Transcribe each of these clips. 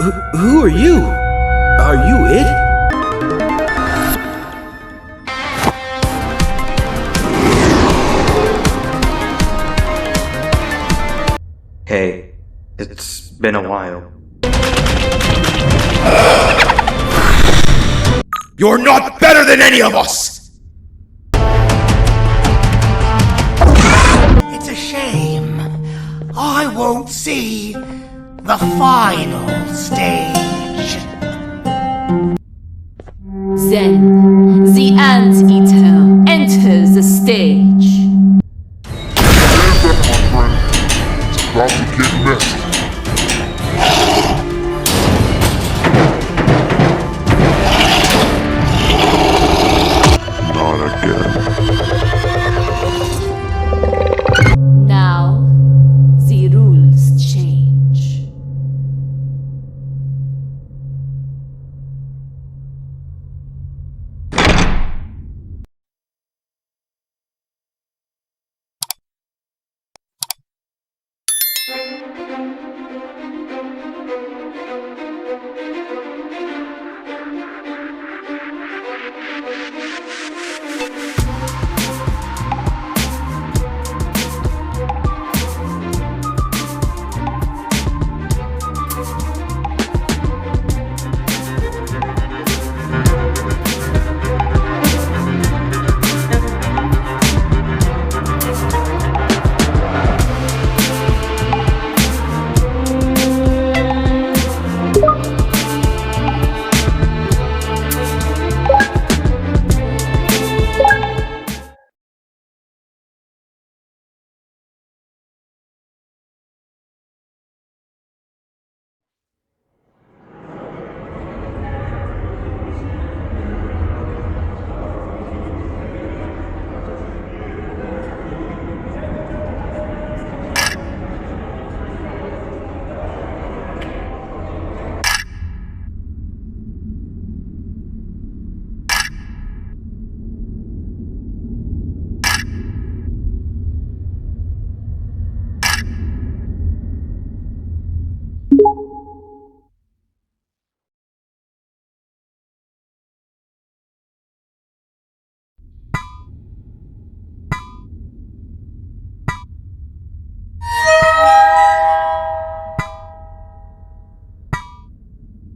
Who are you? Are you it? Hey, it's been a while. You're not better than any of us! It's a shame. I won't see the final stage. Then, the Anteater enters the stage. About to get messy. Not again. Now, the rules change.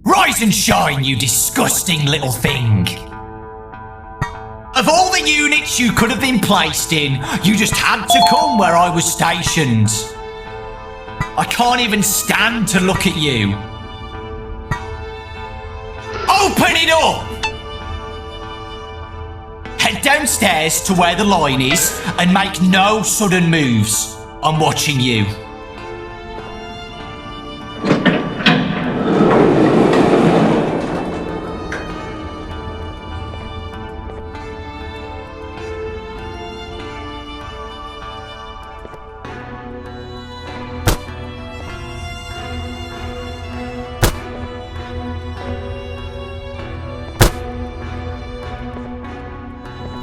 Rise and shine, you disgusting little thing! Of all the units you could have been placed in, you just had to come where I was stationed. I can't even stand to look at you. Open it up! Head downstairs to where the line is and make no sudden moves. I'm watching you.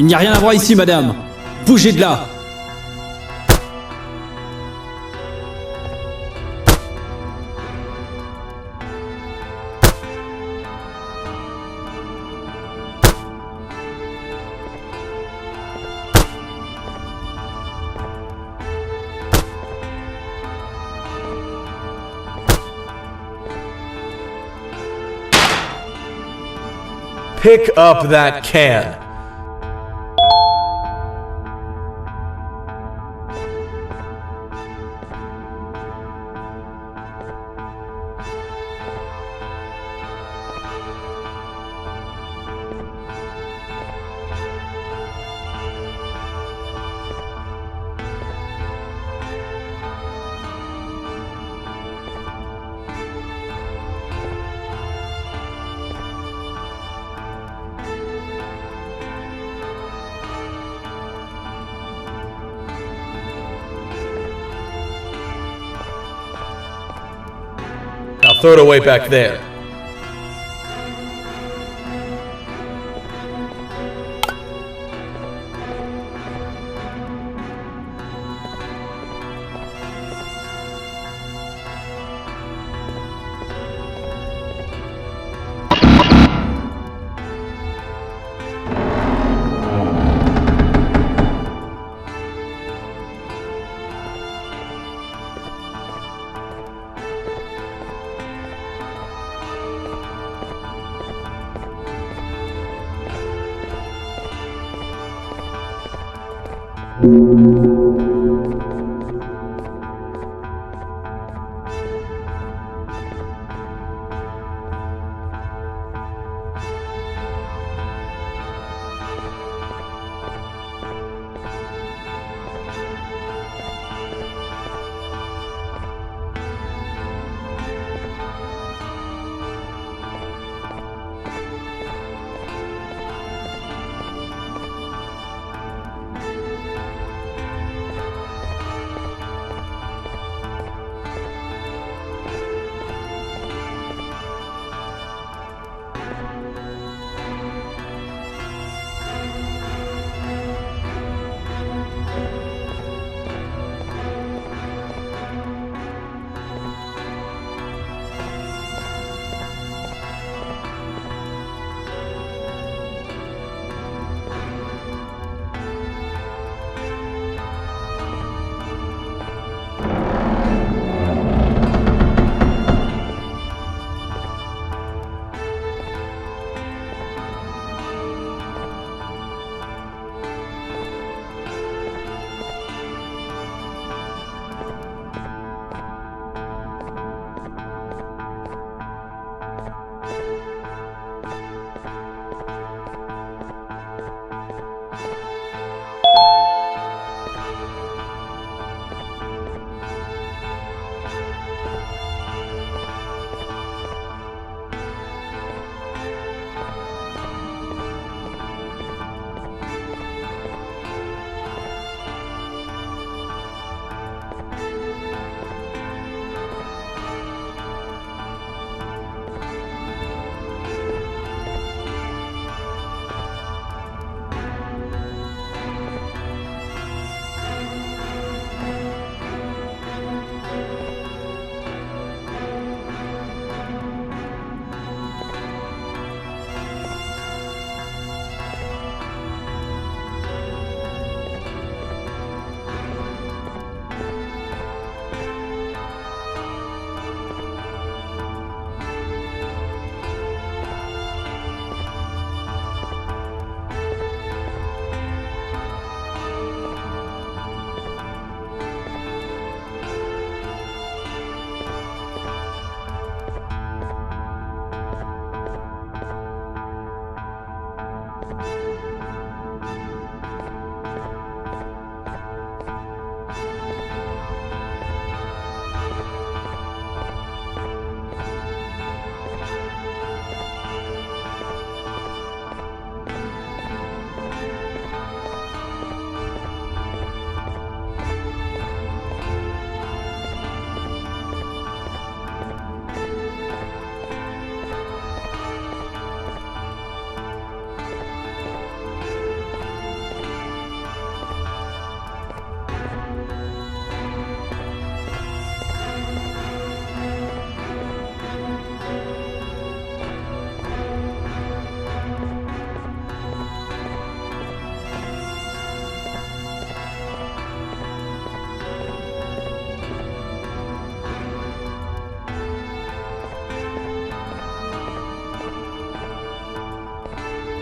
Il n'y a rien à voir ici, madame. Bougez de là. Pick up that can. Now throw it away back there.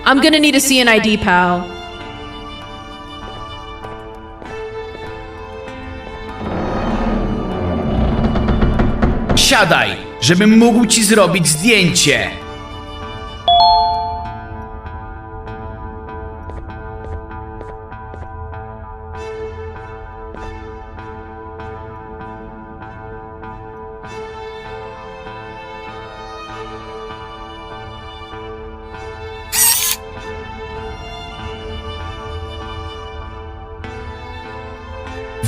I'm gonna need a CNID, pal. Siadaj, żebym mógł ci zrobić zdjęcie.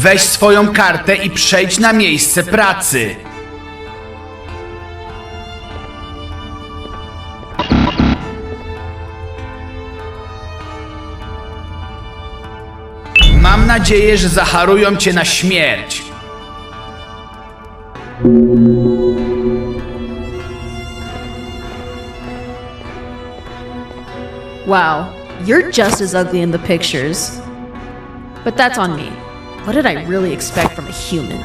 Weź swoją kartę i przejdź na miejsce pracy. Mam nadzieję, że zaharują cię na śmierć. Wow, you're just as ugly in the pictures. But that's on me. What did I really expect from a human?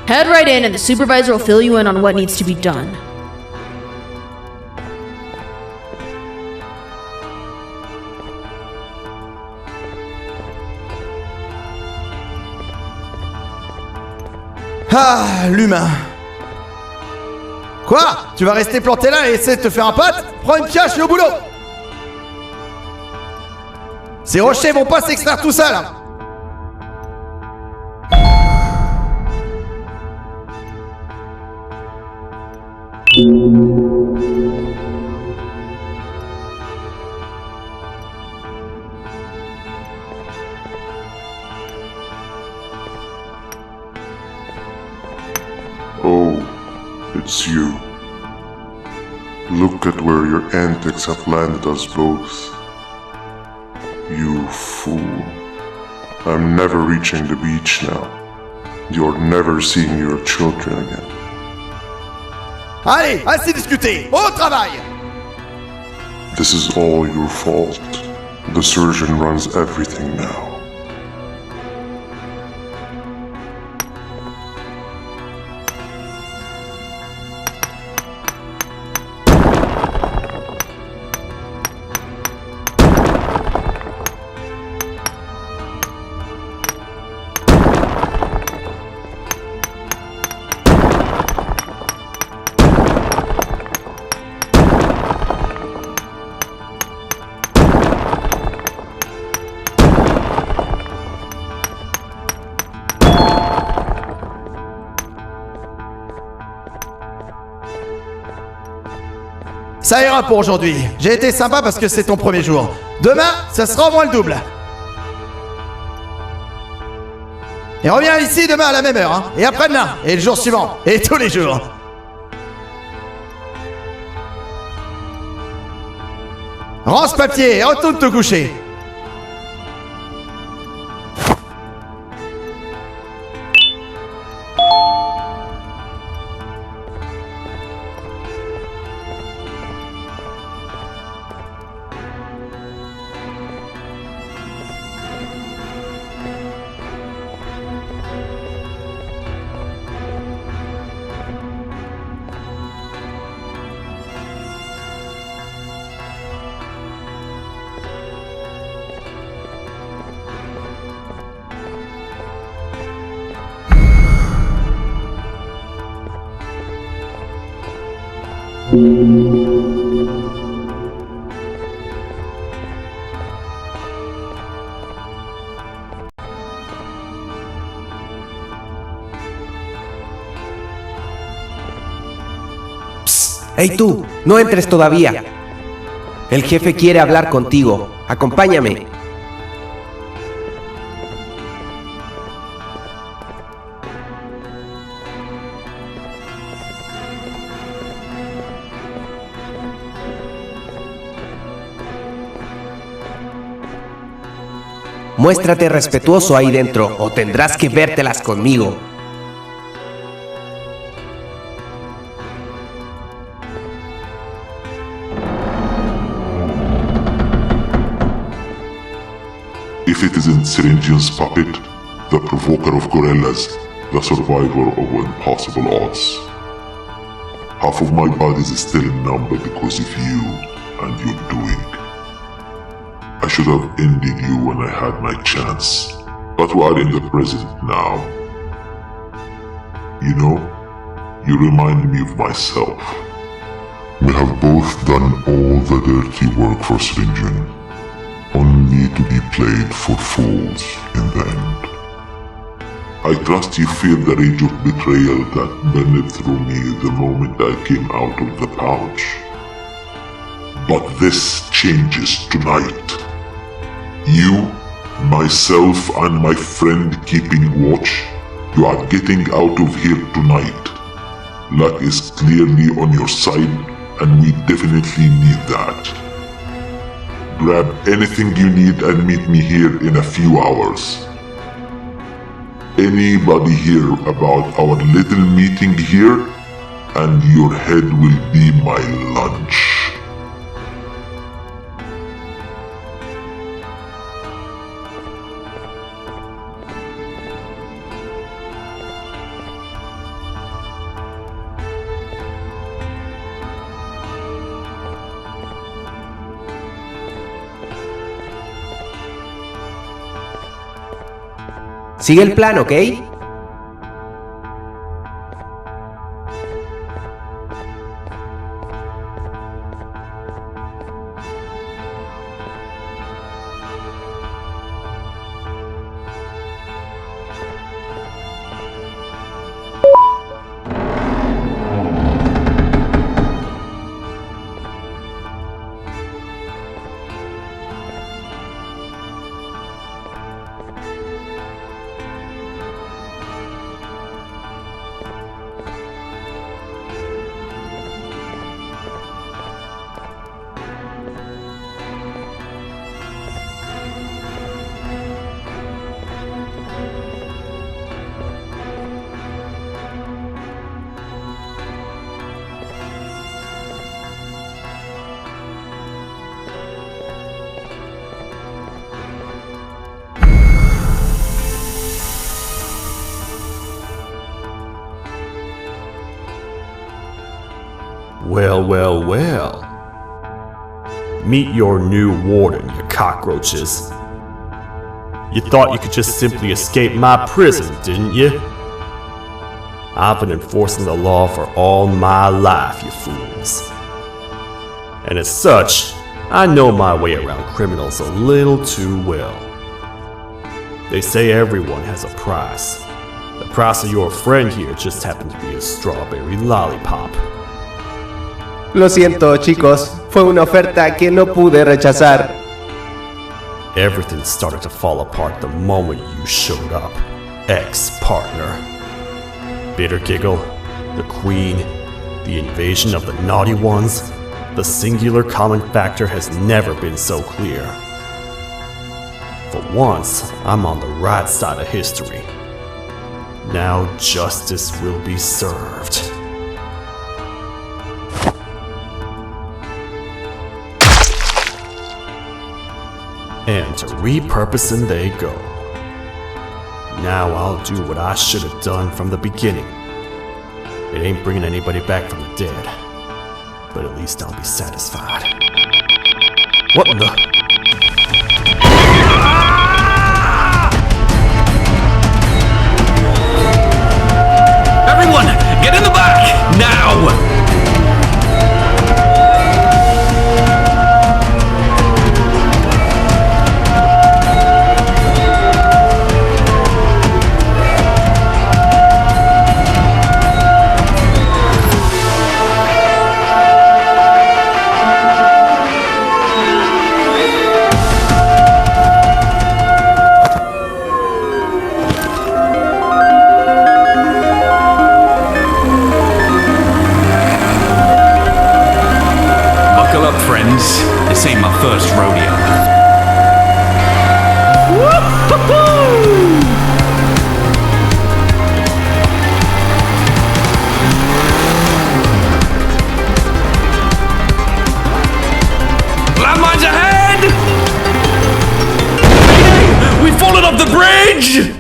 Head right in and the supervisor will fill you in on what needs to be done. Ah, l'humain. Quoi? Tu vas rester planté là et essayer de te faire un pote? Prends une pioche et au boulot! Ces rochers vont pas s'extraire tout seuls! Hein. Oh, it's you. Look at where your antics have landed us both. You fool. I'm never reaching the beach now. You're never seeing your children again. Allez, assez discuté! Au travail! This is all your fault. The surgeon runs everything now. Ça ira pour aujourd'hui. J'ai été sympa parce que c'est ton premier jour. Demain, ça sera au moins le double. Et reviens ici demain à la même heure, hein. Et après-demain, et le jour suivant, et tous les jours. Rends ce papier et retourne te coucher. ¡Hey tú! ¡No entres todavía! El jefe quiere hablar contigo. Acompáñame. Muéstrate respetuoso ahí dentro o tendrás que vértelas conmigo. If it isn't Syringian's puppet, the provoker of gorillas, the survivor of impossible odds. Half of my body is still numb because of you and your doing. I should have ended you when I had my chance, but we are in the present now. You know, you remind me of myself. We have both done all the dirty work for Syringian, only to be played for fools in the end. I trust you feel the rage of betrayal that burned through me the moment I came out of the pouch. But this changes tonight. You, myself, and my friend keeping watch, you are getting out of here tonight. Luck is clearly on your side, and we definitely need that. Grab anything you need and meet me here in a few hours. Anybody hear about our little meeting here, and your head will be my lunch. Sigue el plan, ¿ok? Well, well, well. Meet your new warden, you cockroaches. You thought you could just simply escape my prison, didn't you? I've been enforcing the law for all my life, you fools. And as such, I know my way around criminals a little too well. They say everyone has a price. The price of your friend here just happened to be a strawberry lollipop. Lo siento, chicos. Fue una oferta que no pude rechazar. Everything started to fall apart the moment you showed up, ex-partner. Bitter Giggle, the Queen, the invasion of the Naughty Ones, the singular common factor has never been so clear. For once, I'm on the right side of history. Now justice will be served. And to repurposing they go. Now I'll do what I should have done from the beginning. It ain't bringing anybody back from the dead, but at least I'll be satisfied. What in the... Everyone, get in the back! Now! This ain't my first rodeo. Landmines ahead! Mayday! We've fallen off the bridge!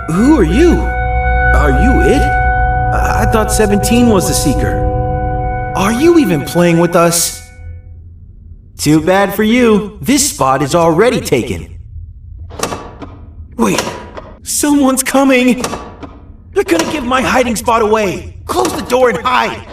Who are you? Are you it? I thought 17 was the Seeker. Are you even playing with us? Too bad for you. This spot is already taken. Wait, someone's coming! They're gonna give my hiding spot away! Close the door and hide!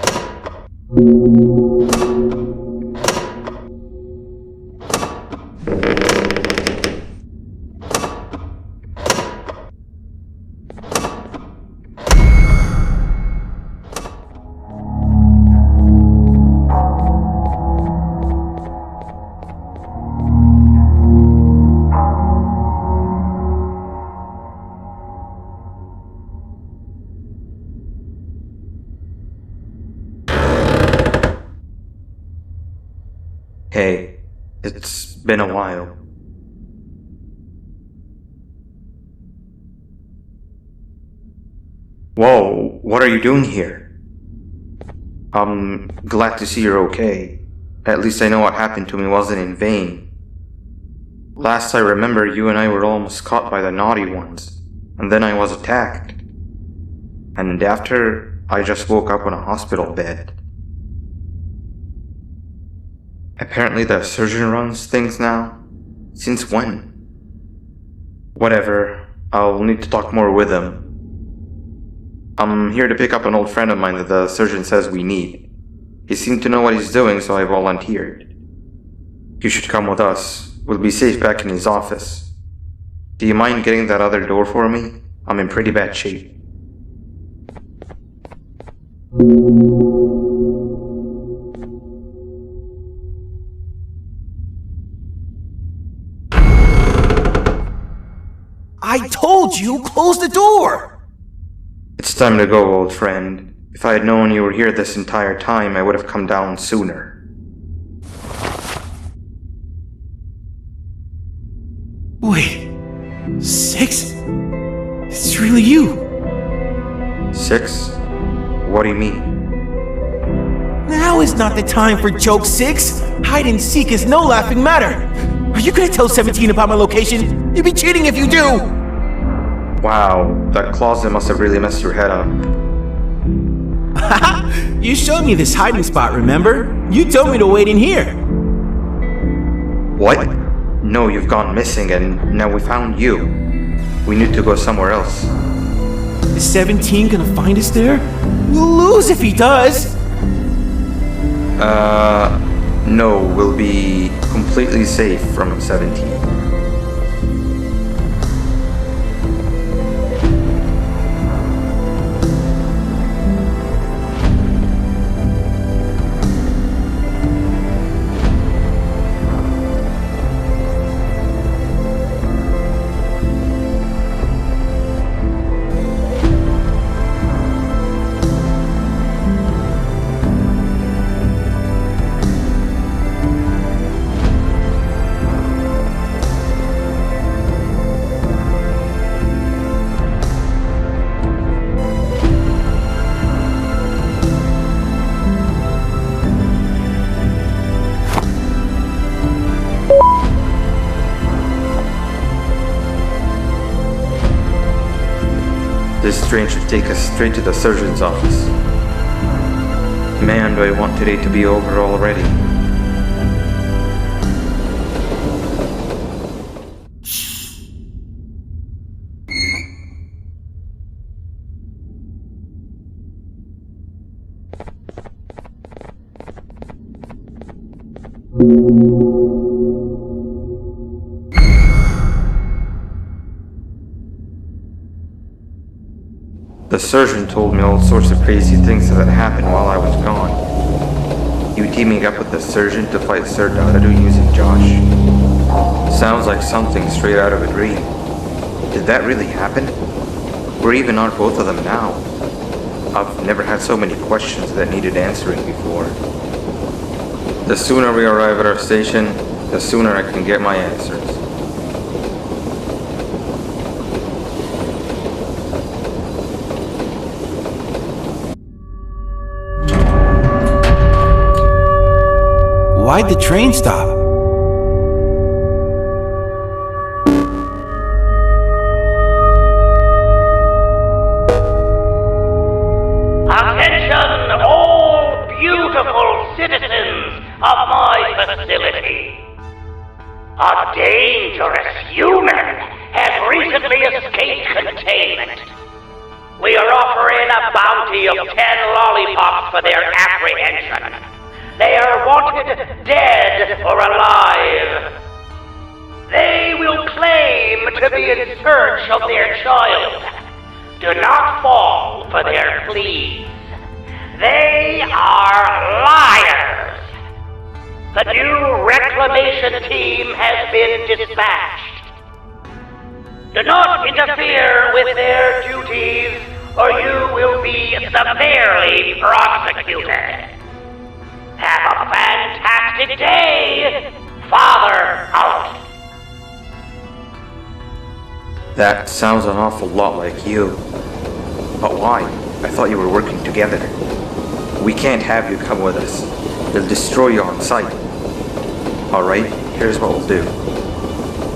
Hey, it's been a while. Whoa, what are you doing here? I'm glad to see you're okay. At least I know what happened to me wasn't in vain. Last I remember, you and I were almost caught by the naughty ones, and then I was attacked. And after, I just woke up on a hospital bed. Apparently the surgeon runs things now? Since when? Whatever, I'll need to talk more with him. I'm here to pick up an old friend of mine that the surgeon says we need. He seemed to know what he's doing, so I volunteered. You should come with us. We'll be safe back in his office. Do you mind getting that other door for me? I'm in pretty bad shape. I told you, close the door! It's time to go, old friend. If I had known you were here this entire time, I would have come down sooner. Wait, 6? It's really you. 6? What do you mean? Now is not the time for joke 6. Hide and seek is no laughing matter. Are you gonna tell 17 about my location? You'd be cheating if you do! Wow, that closet must have really messed your head up. Haha! You showed me this hiding spot, remember? You told me to wait in here. What? No, you've gone missing and now we found you. We need to go somewhere else. Is 17 gonna find us there? We'll lose if he does! No, we'll be completely safe from 17. This train should take us straight to the surgeon's office. Man, do I want today to be over already. The surgeon told me all sorts of crazy things that happened while I was gone. You teaming up with the surgeon to fight Sir Dadadu using Josh? Sounds like something straight out of a dream. Did that really happen? Where even are both of them now? I've never had so many questions that needed answering before. The sooner we arrive at our station, the sooner I can get my answers. Why'd the train stop? Attention, all beautiful citizens of my facility. A dangerous human has recently escaped containment. We are offering a bounty of 10 lollipops for their apprehension. They are wanted dead or alive. They will claim to be in search of their child. Do not fall for their pleas. They are liars. The new reclamation team has been dispatched. Do not interfere with their duties, or you will be severely prosecuted. Have a fantastic fantastic day! Father out! That sounds an awful lot like you. But why? I thought you were working together. We can't have you come with us. They'll destroy you on sight. Alright, here's what we'll do.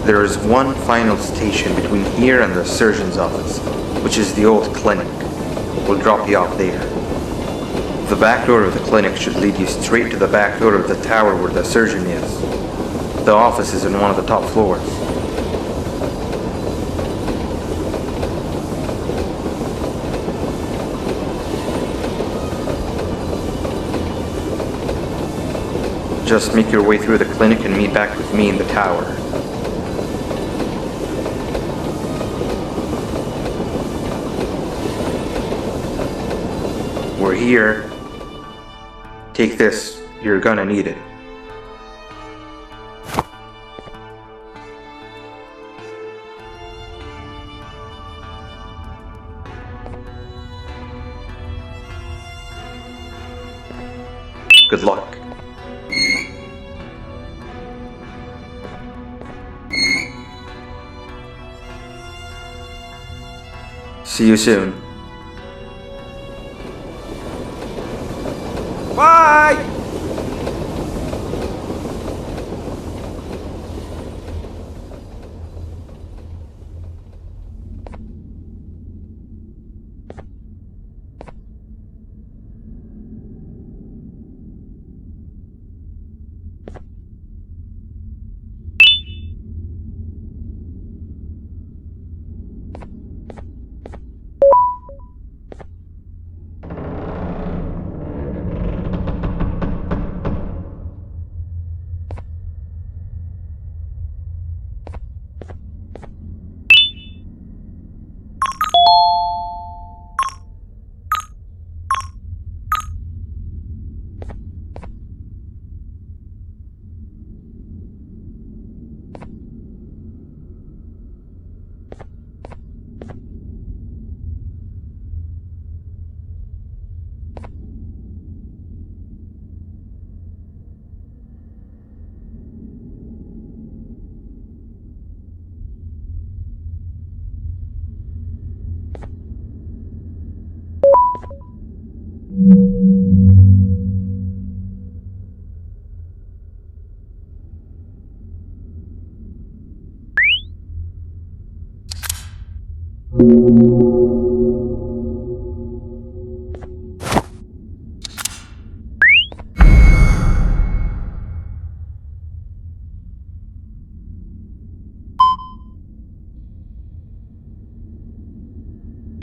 There is one final station between here and the surgeon's office, which is the old clinic. We'll drop you off there. The back door of the clinic should lead you straight to the back door of the tower where the surgeon is. The office is in one of the top floors. Just make your way through the clinic and meet back with me in the tower. We're here. Take this. You're gonna need it. Good luck. See you soon. Bye!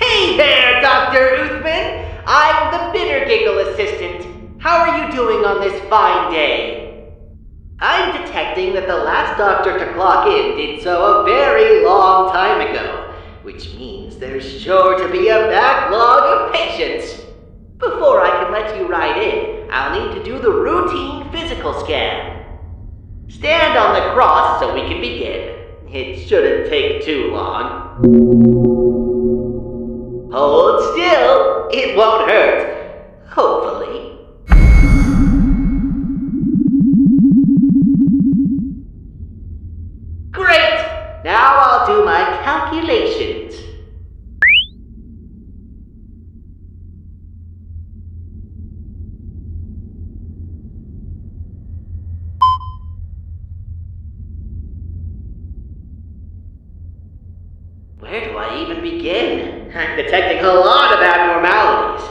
Hey there, Dr. Uthman! I'm the bitter giggle assistant. How are you doing on this fine day? I'm detecting that the last doctor to clock in did so a very long time ago, which means there's sure to be a backlog of patients. Before I can let you right in, I'll need to do the routine physical scan. Stand on the cross so we can begin. It shouldn't take too long. Hold still, it won't hurt. Hopefully. Great! Now I'll do my calculations. Where do I even begin? I'm detecting a lot of abnormalities.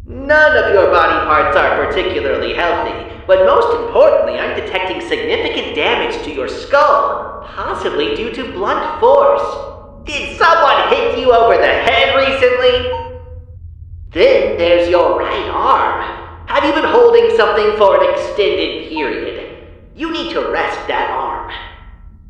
None of your body parts are particularly healthy, but most importantly, I'm detecting significant damage to your skull, possibly due to blunt force. Did someone hit you over the head recently? Then there's your right arm. Have you been holding something for an extended period? You need to rest that arm.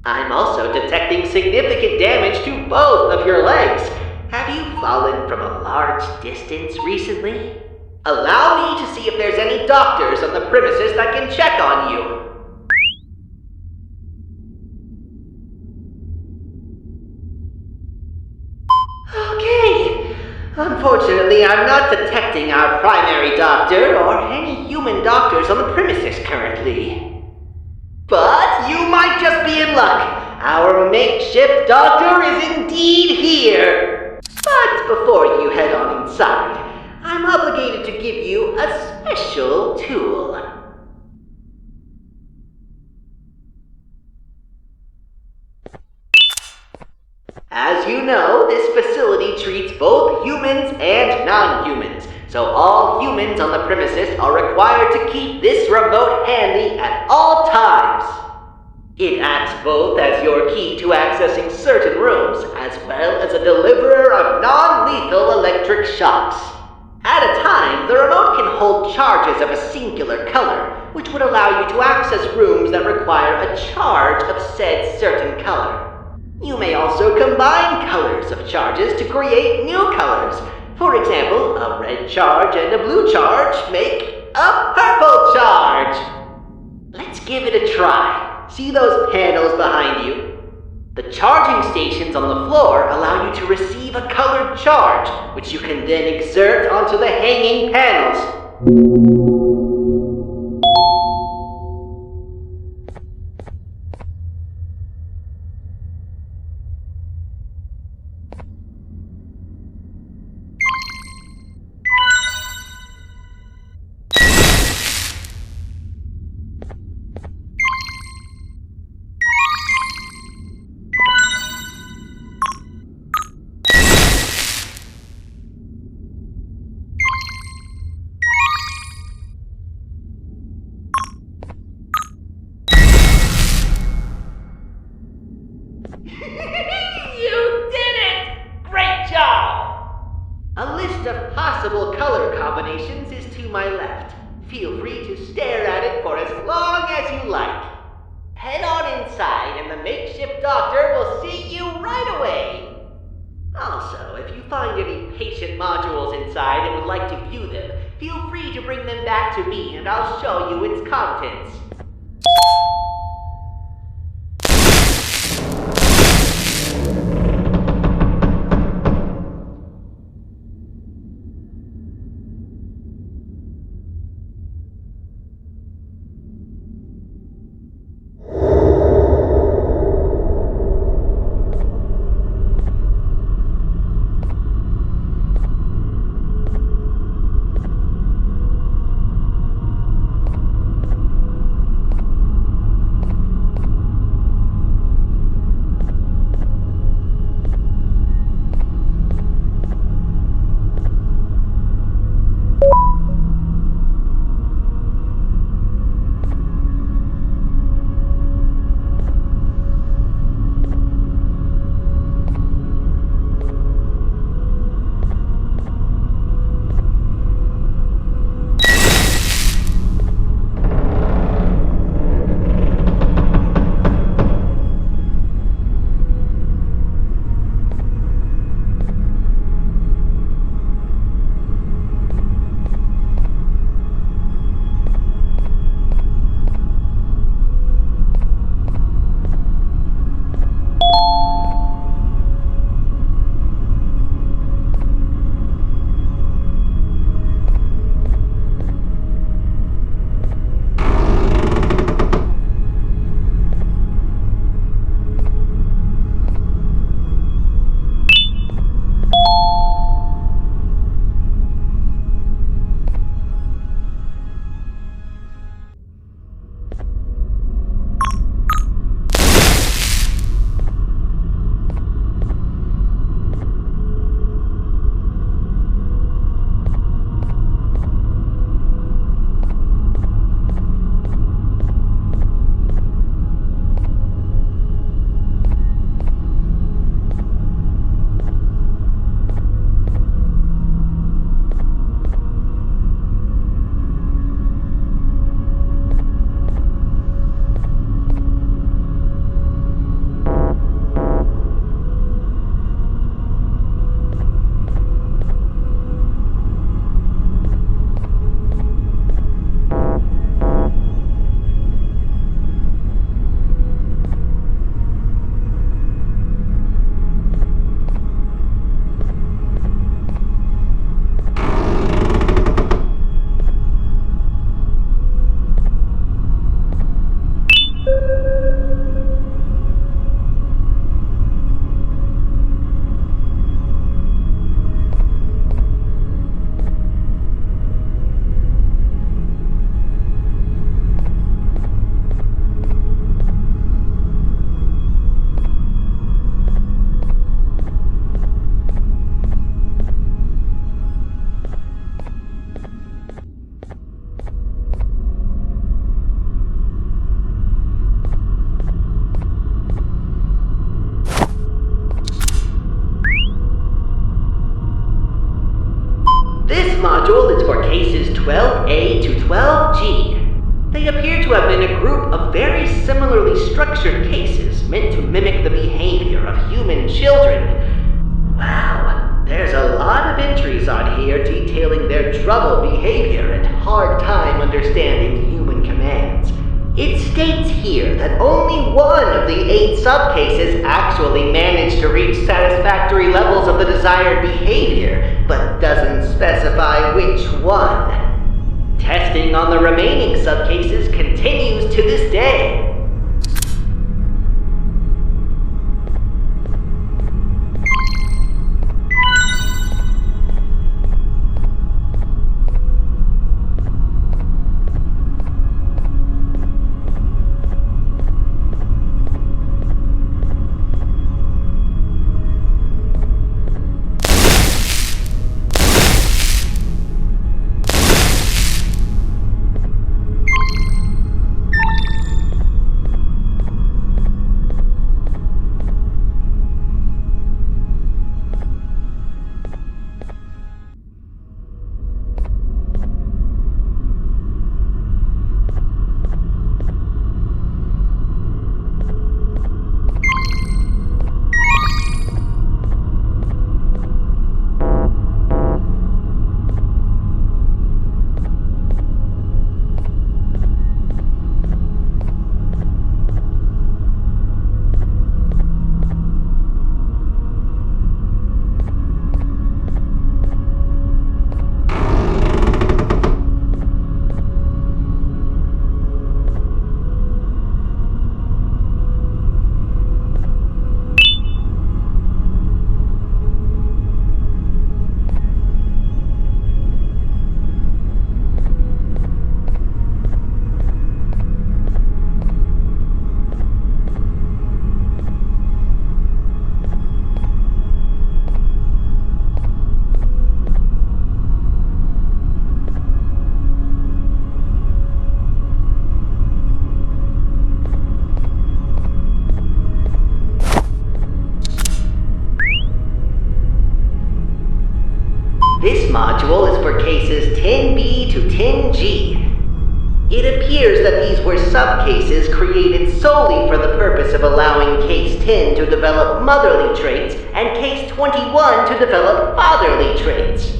I'm also detecting significant damage to both of your legs. Have you fallen from a large distance recently? Allow me to see if there's any doctors on the premises that can check on you. Okay, Unfortunately, I'm not detecting our primary doctor or any human doctors on the premises currently. But you might just be in luck. Our makeshift doctor is indeed here. But before you head on inside, I'm obligated to give you a special tool. As you know, this facility treats both humans and non-humans, so all humans on the premises are required to keep this remote handy at all times. It acts both as your key to accessing certain rooms, as well as a deliverer of non-lethal electric shocks. At a time, the remote can hold charges of a singular color, which would allow you to access rooms that require a charge of said certain color. You may also combine colors of charges to create new colors. For example, a red charge and a blue charge make a purple charge. Let's give it a try. See those panels behind you? The charging stations on the floor allow you to receive a colored charge, which you can then exert onto the hanging panels. You did it! Great job! A list of possible color combinations is to my left. Feel free to stare at it for as long as you like. Head on inside and the makeshift doctor will see you right away. Also, if you find any patient modules inside and would like to view them, feel free to bring them back to me and I'll show you its contents. This module is for cases 12A to 12G. They appear to have been a group of very similarly structured cases meant to mimic the behavior of human children. Wow, there's a lot of entries on here detailing their troubled behavior and hard time understanding human commands. It states here that only one of the 8 subcases actually managed to reach satisfactory levels of the desired behavior, but doesn't specify which one. Testing on the remaining subcases continues to this day. This module is for cases 10B to 10G. It appears that these were subcases created solely for the purpose of allowing Case 10 to develop motherly traits and Case 21 to develop fatherly traits.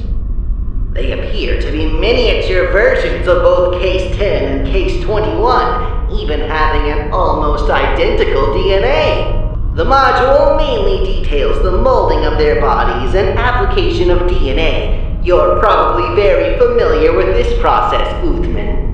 They appear to be miniature versions of both Case 10 and Case 21, even having an almost identical DNA. The module mainly details the molding of their bodies and application of DNA. You're probably very familiar with this process, Uthman.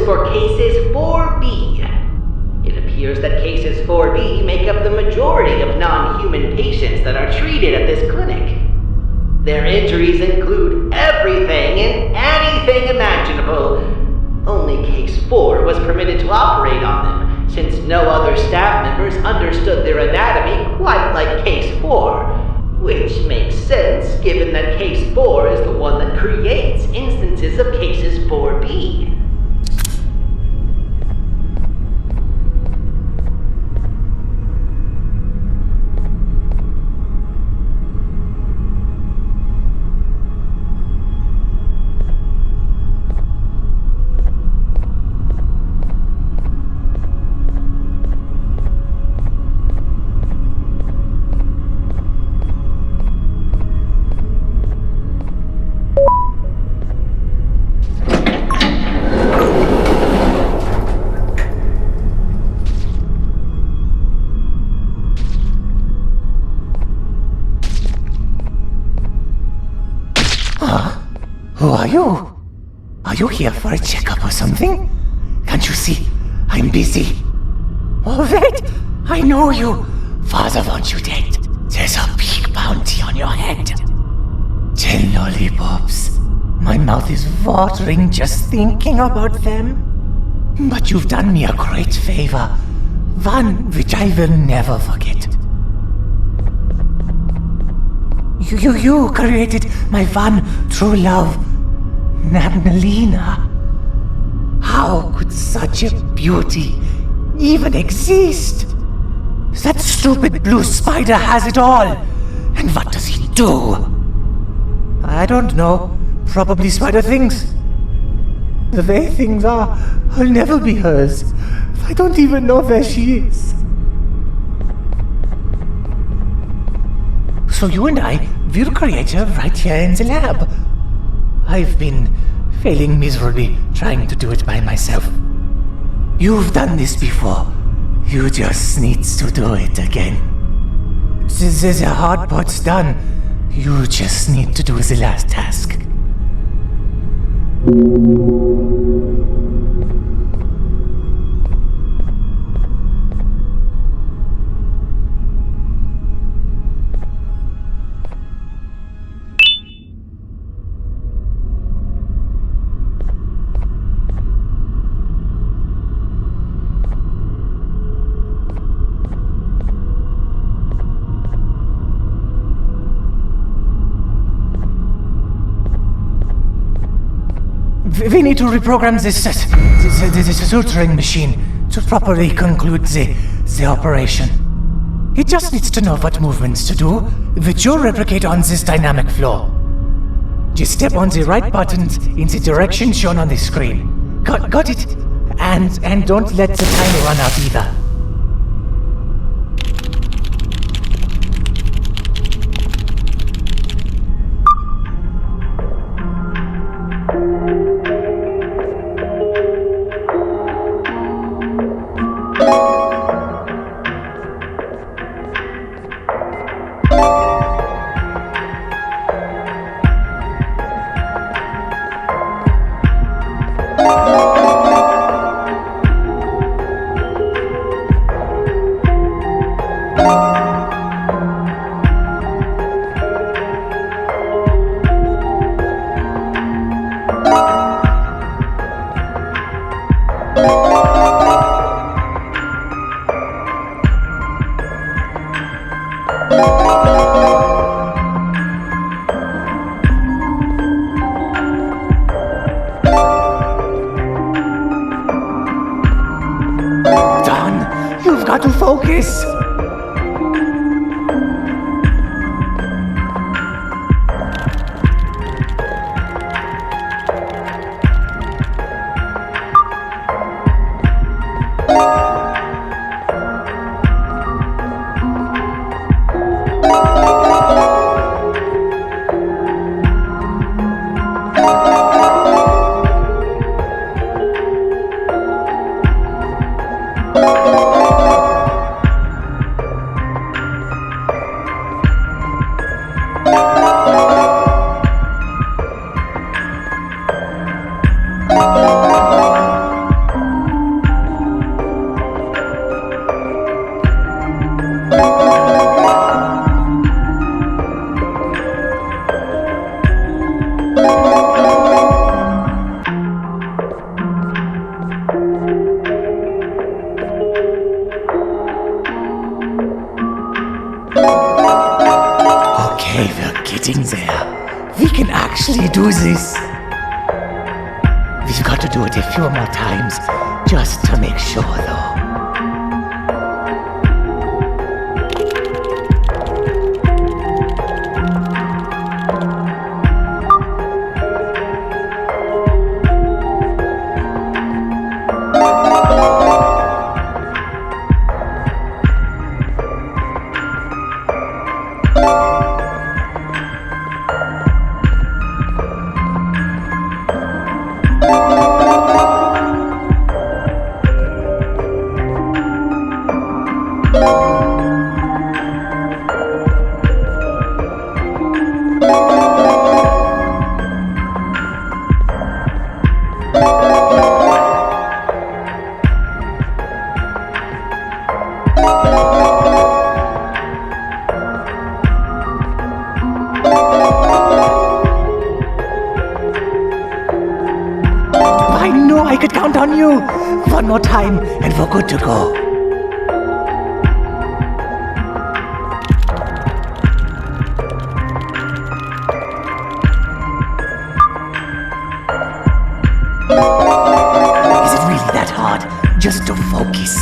for cases 4B. It appears that cases 4B make up the majority of non-human patients that are treated at this clinic. Their injuries include everything and anything imaginable. Only case 4 was permitted to operate on them, since no other staff members understood their anatomy quite like case 4. Which makes sense, given that case 4 is the one that creates instances of cases 4B. Who are you? Are you here for a checkup or something? Can't you see? I'm busy. Oh, wait! I know you! Father wants you dead. There's a big bounty on your head. 10 lollipops. My mouth is watering just thinking about them. But you've done me a great favor. One which I will never forget. You created my one true love, Nabnalina. How could such a beauty even exist? That stupid blue spider has it all. And what does he do? I don't know. Probably spider things. The way things are, I'll never be hers. I don't even know where she is. So you and I will create her right here in the lab. I've been failing miserably trying to do it by myself. You've done this before. You just need to do it again. The hard part's done. You just need to do the last task. We need to reprogram this suturing machine to properly conclude the operation. It just needs to know what movements to do, which you'll replicate on this dynamic floor. Just step on the right buttons in the direction shown on the screen. Got it? And don't let the time run out either. You've got to focus! Okay, we're getting there. We can actually do this. We've got to do it a few more times, just to make sure, though. I knew I could count on you. One more time, and we're good to go. Is it really that hard just to focus?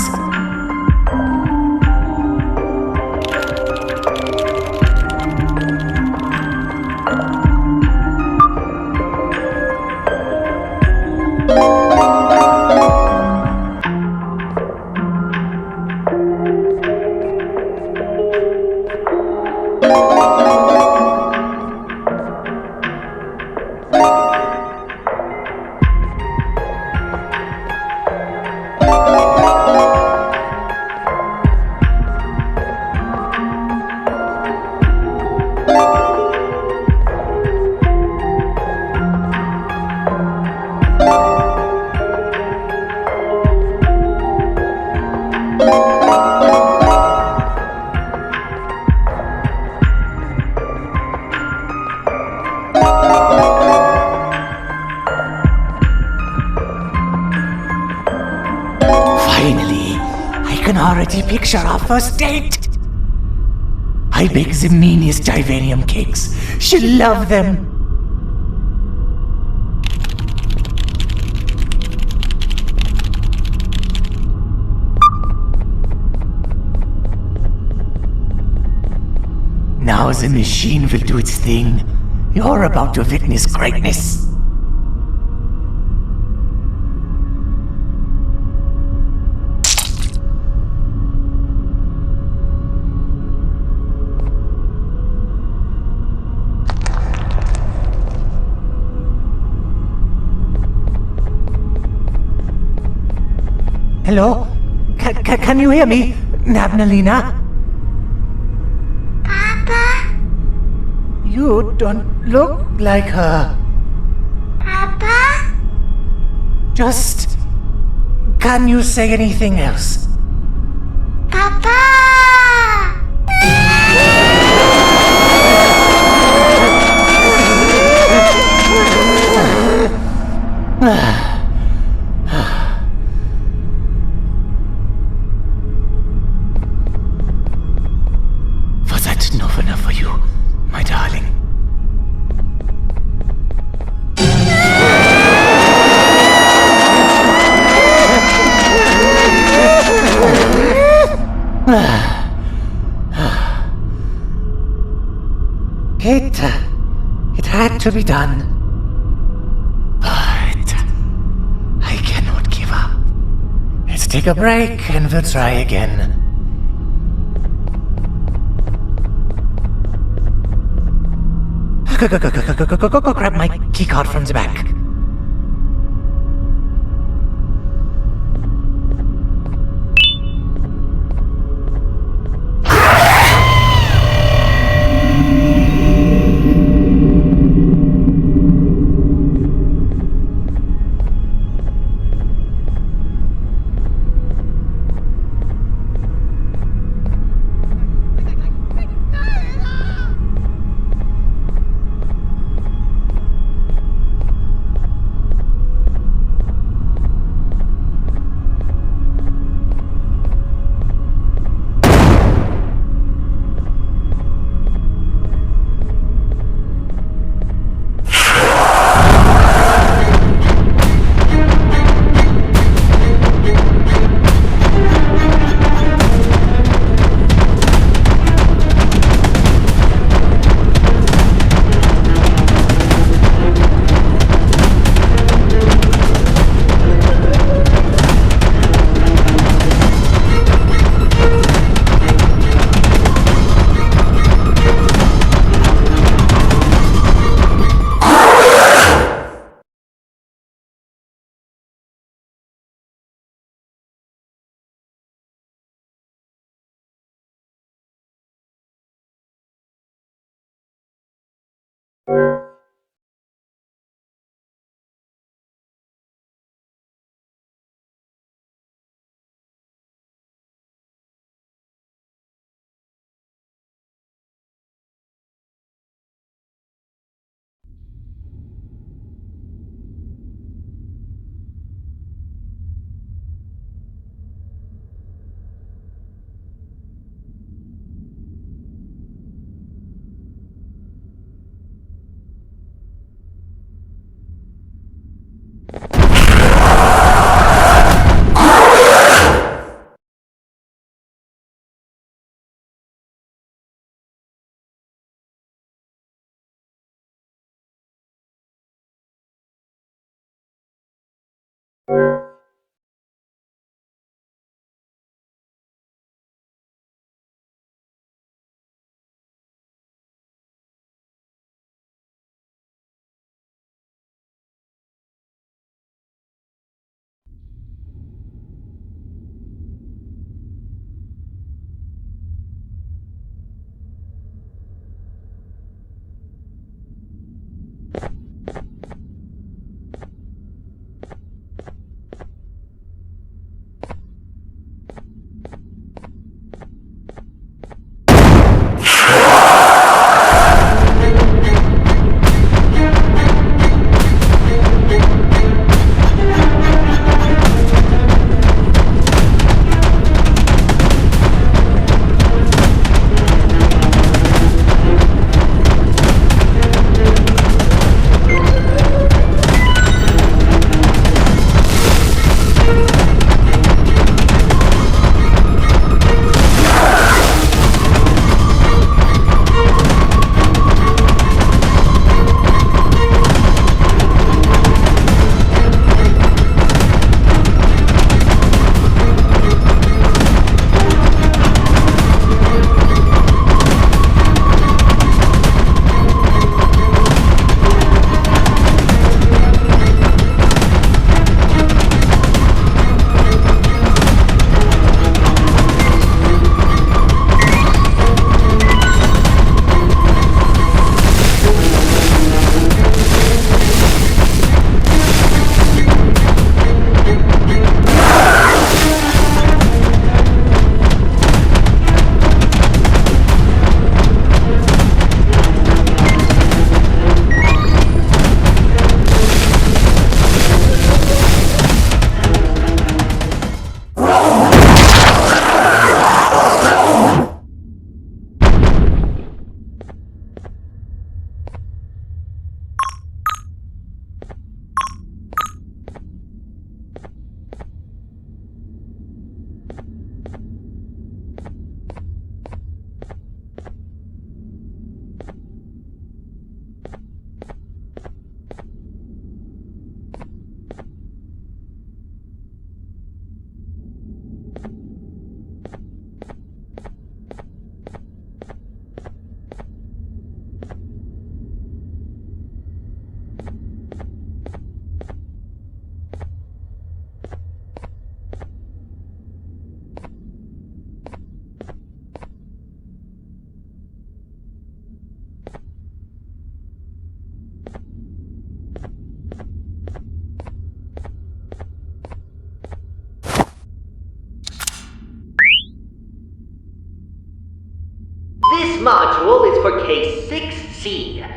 Finally, I can already picture our first date. I bake the meanest divanium cakes. She'll love them. Now the machine will do its thing. You're about to witness greatness. Hello? Can you hear me, Nabnalina? Papa? You don't look like her. Papa? Just... can you say anything else? Papa! Was that not enough for you, my darling? It had to be done. But I cannot give up. Let's take a break and we'll try again. Go grab my keycard from the back. This module is for case 6C.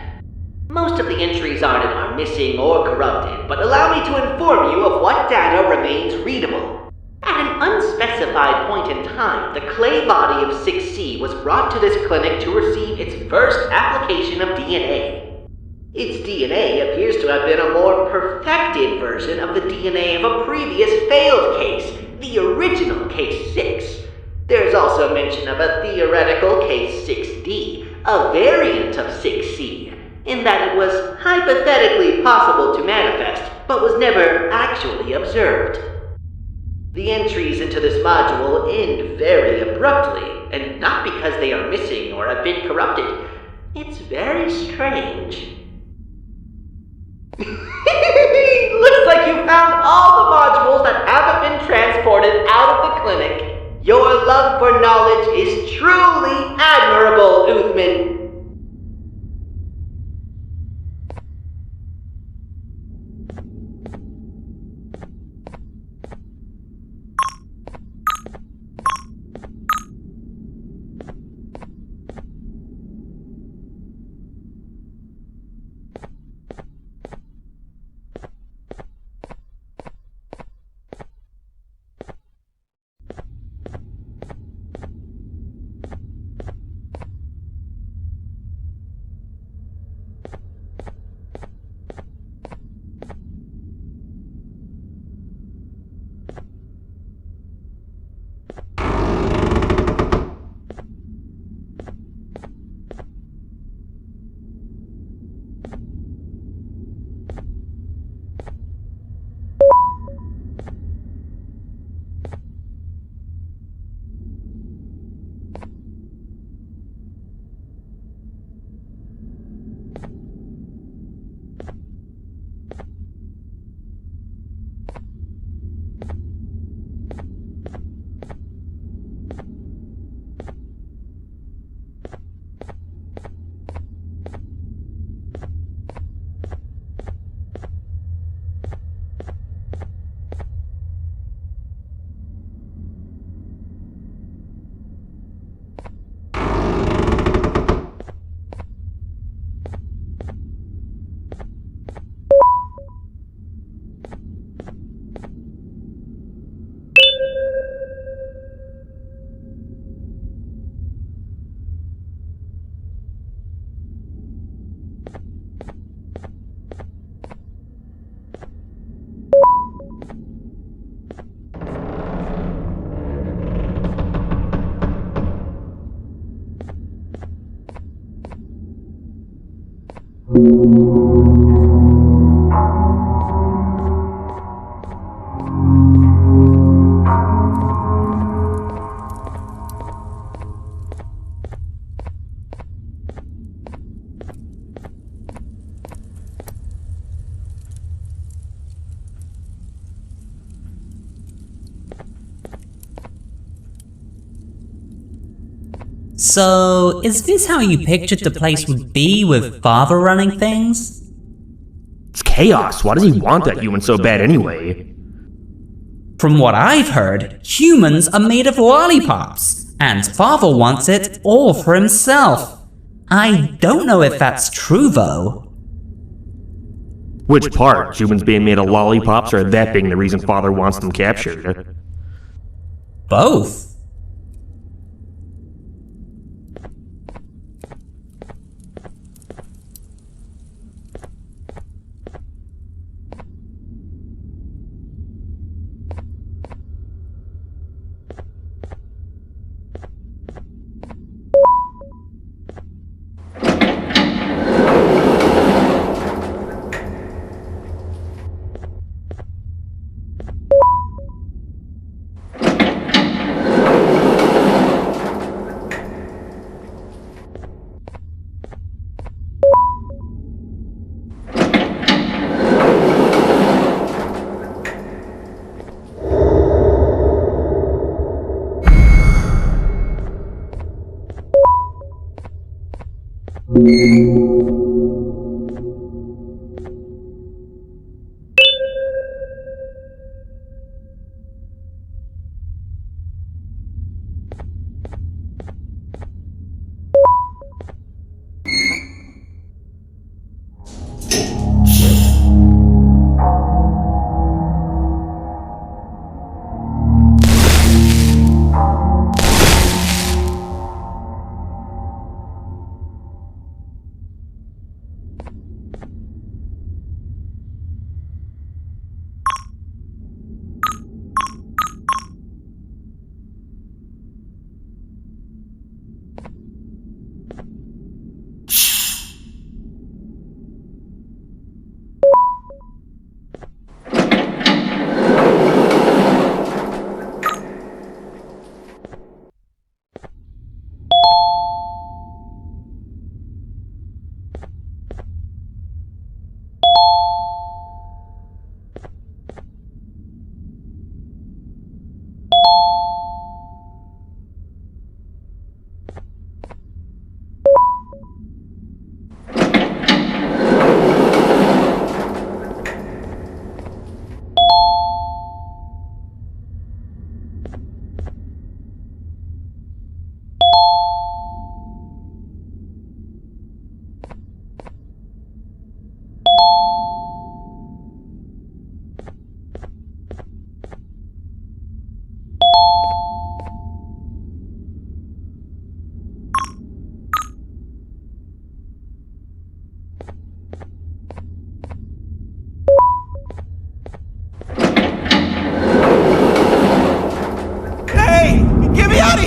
Most of the entries on it are missing or corrupted, but allow me to inform you of what data remains readable. At an unspecified point in time, the clay body of 6C was brought to this clinic to receive its first application of DNA. Its DNA appears to have been a more perfected version of the DNA of a previous failed case, the original case 6. There's also mention of a theoretical case 6D, a variant of 6C, in that it was hypothetically possible to manifest, but was never actually observed. The entries into this module end very abruptly, and not because they are missing or have been corrupted. It's very strange. Looks like you found all the modules that haven't been transported out of the clinic. Your love for knowledge is truly admirable, Uthman. So, is this how you pictured the place would be with Father running things? It's chaos. Why does he want that human so bad anyway? From what I've heard, humans are made of lollipops, and Father wants it all for himself. I don't know if that's true, though. Which part? Humans being made of lollipops, or that being the reason Father wants them captured? Both.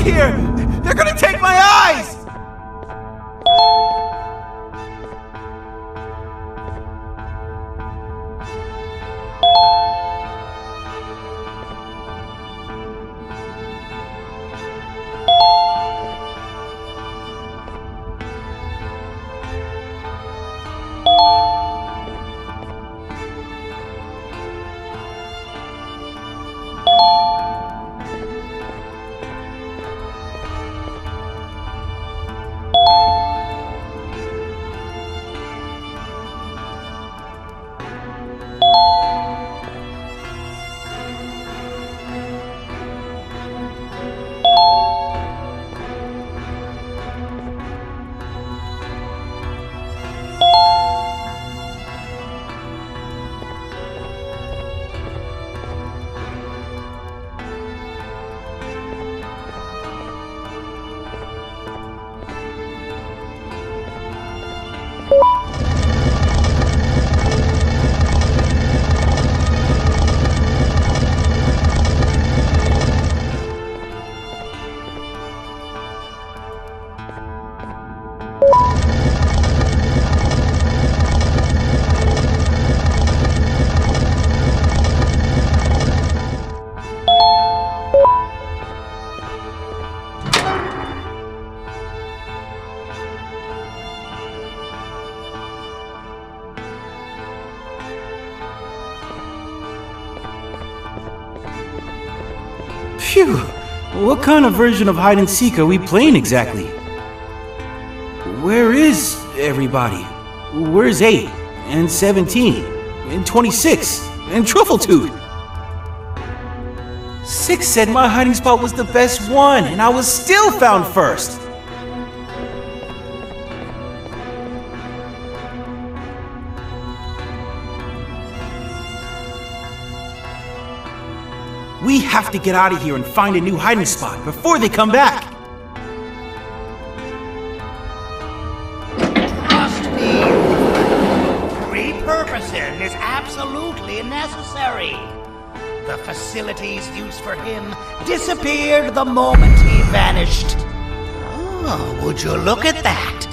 Here! They're gonna take my eyes! Phew! What kind of version of hide and seek are we playing exactly? Where is everybody? Where's 8 and 17 and 26 and Truffletooth? 6 said my hiding spot was the best one, and I was still found first. We have to get out of here and find a new hiding spot before they come back. Trust me. Repurposing is absolutely necessary. The facilities used for him disappeared the moment he vanished. Oh, would you look at that?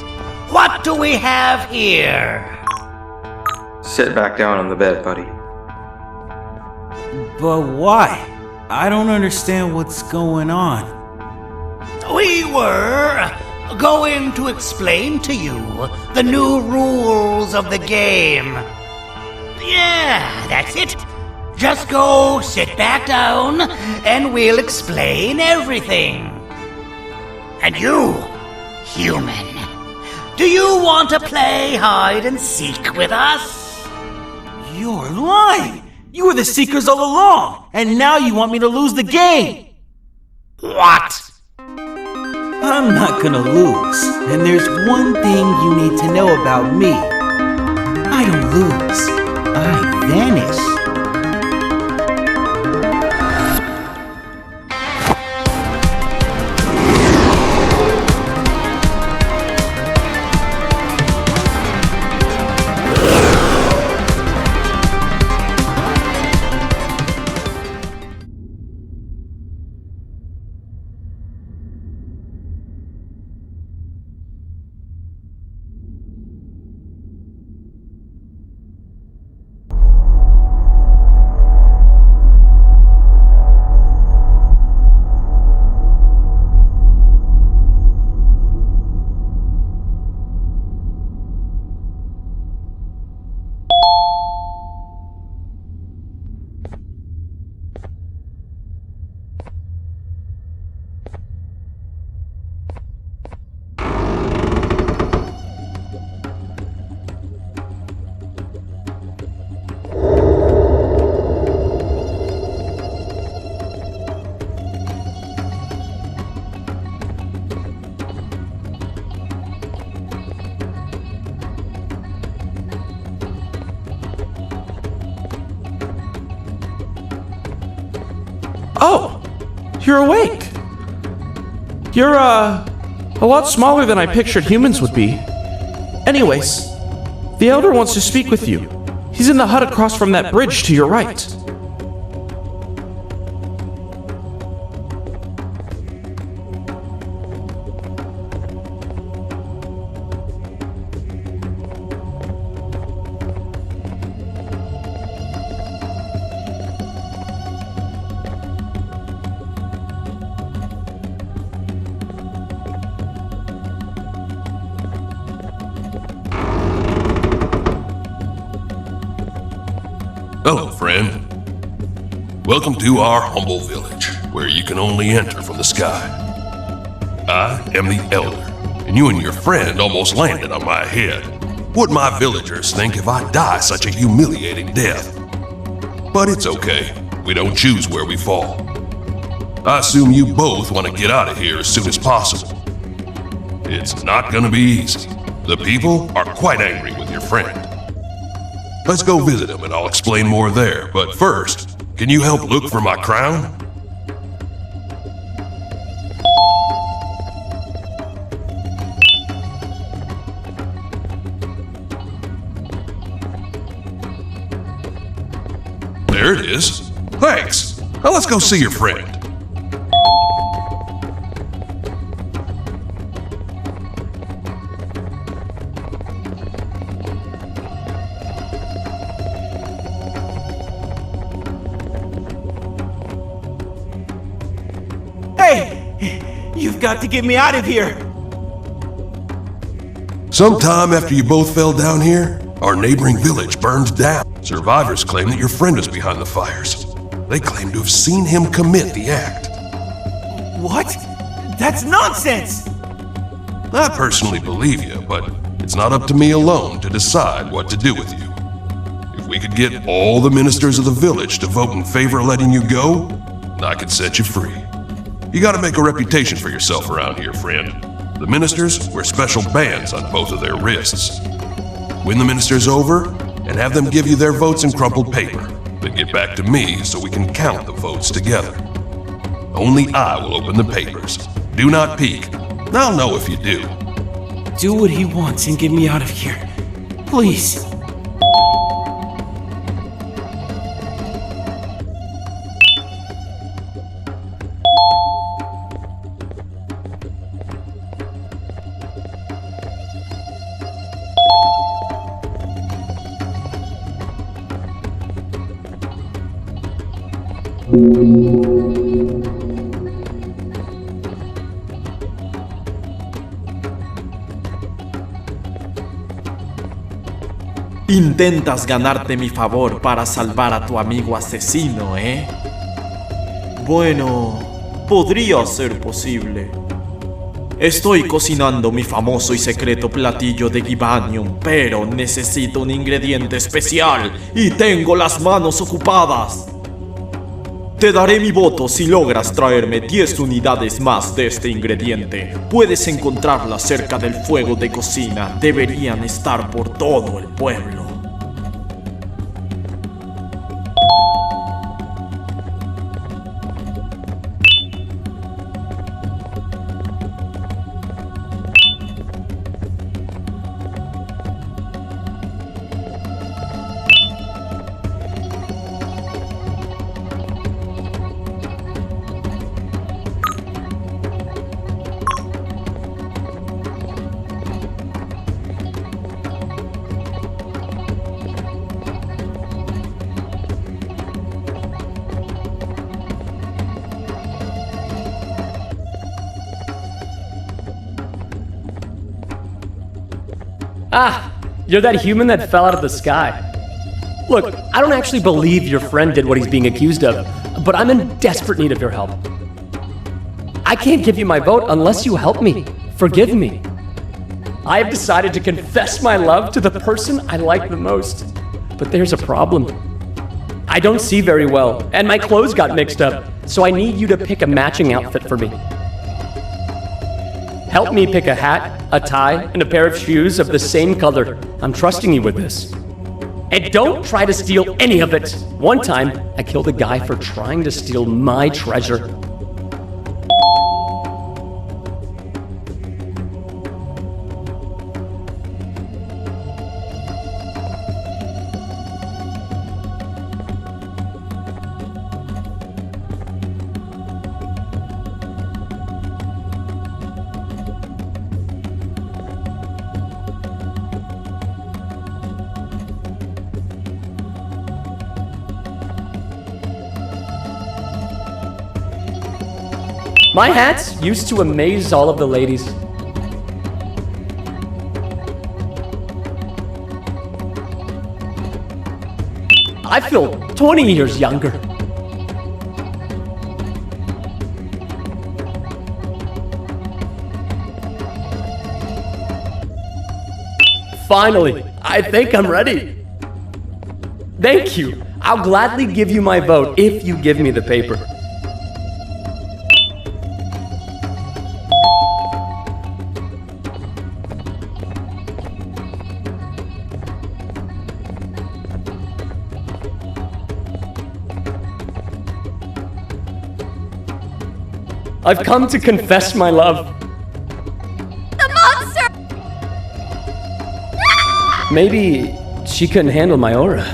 What do we have here? Sit back down on the bed, buddy. But why? I don't understand what's going on. We were going to explain to you the new rules of the game. Yeah, that's it. Just go sit back down and we'll explain everything. And you, human, do you want to play hide and seek with us? You're lying! You were the Seekers all along, and now you want me to lose the game! What? I'm not gonna lose, and there's one thing you need to know about me. I don't lose, I vanish. Oh, you're awake. You're, a lot smaller than I pictured humans would be. Anyways, the Elder wants to speak with you. He's in the hut across from that bridge to your right. Hello, friend. Welcome to our humble village, where you can only enter from the sky. I am the Elder, and you and your friend almost landed on my head. What my villagers think if I die such a humiliating death? But it's okay. We don't choose where we fall. I assume you both want to get out of here as soon as possible. It's not gonna be easy. The people are quite angry with your friend. Let's go visit him and I'll explain more there. But first, can you help look for my crown? There it is. Thanks. Now let's go see your friend. Hey! You've got to get me out of here! Sometime after you both fell down here, our neighboring village burned down. Survivors claim that your friend is behind the fires. They claim to have seen him commit the act. What? That's nonsense! I personally believe you, but it's not up to me alone to decide what to do with you. If we could get all the ministers of the village to vote in favor of letting you go, I could set you free. You gotta make a reputation for yourself around here, friend. The ministers wear special bands on both of their wrists. Win the ministers over, and have them give you their votes in crumpled paper. Then get back to me so we can count the votes together. Only I will open the papers. Do not peek. I'll know if you do. Do what he wants and get me out of here. Please. Intentas ganarte mi favor para salvar a tu amigo asesino, ¿eh? Bueno, podría ser posible. Estoy cocinando mi famoso y secreto platillo de Gibanium, pero necesito un ingrediente especial y tengo las manos ocupadas. Te daré mi voto si logras traerme 10 unidades más de este ingrediente. Puedes encontrarlas cerca del fuego de cocina. Deberían estar por todo el pueblo. Ah, you're that human that fell out of the sky. Look, I don't actually believe your friend did what he's being accused of, but I'm in desperate need of your help. I can't give you my vote unless you help me. Forgive me. I have decided to confess my love to the person I like the most. But there's a problem. I don't see very well, and my clothes got mixed up, so I need you to pick a matching outfit for me. Help me pick a hat, a tie, and a pair of shoes of the same color. I'm trusting you with this. And don't try to steal any of it. One time, I killed a guy for trying to steal my treasure. My hats used to amaze all of the ladies. I feel 20 years younger. Finally, I think I'm ready. Thank you. I'll gladly give you my vote if you give me the paper. I've come to confess my love. The monster! Maybe she couldn't handle my aura.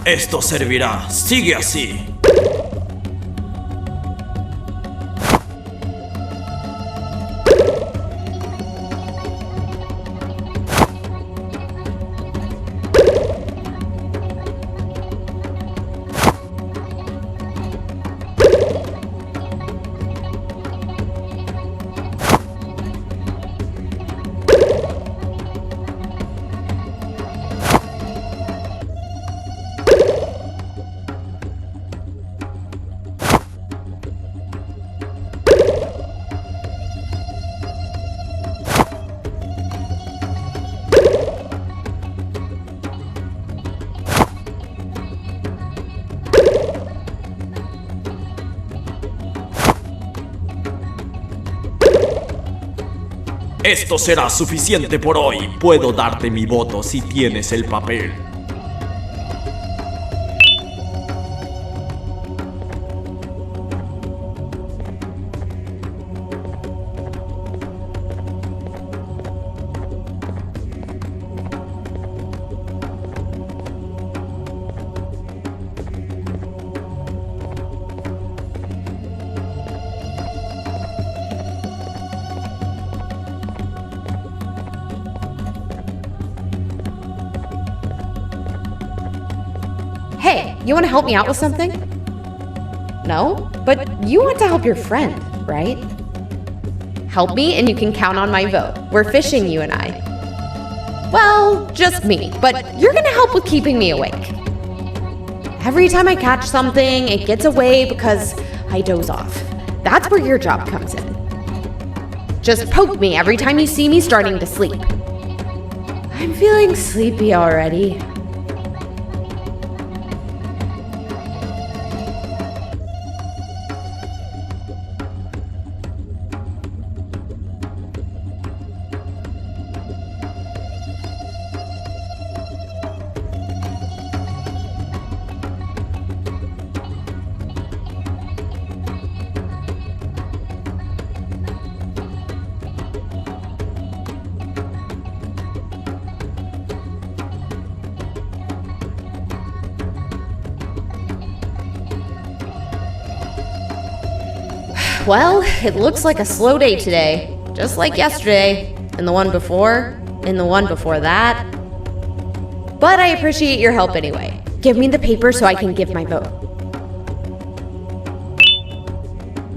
Esto servirá. Sigue así. Esto será suficiente por hoy. Puedo darte mi voto si tienes el papel. Hey, you want to help me out with something? No? But you want to help your friend, right? Help me and you can count on my vote. We're fishing, you and I. Well, just me, but you're gonna help with keeping me awake. Every time I catch something, it gets away because I doze off. That's where your job comes in. Just poke me every time you see me starting to sleep. I'm feeling sleepy already. Well, it looks like a slow day today. Just like yesterday, and the one before, and the one before that. But I appreciate your help anyway. Give me the paper so I can give my vote.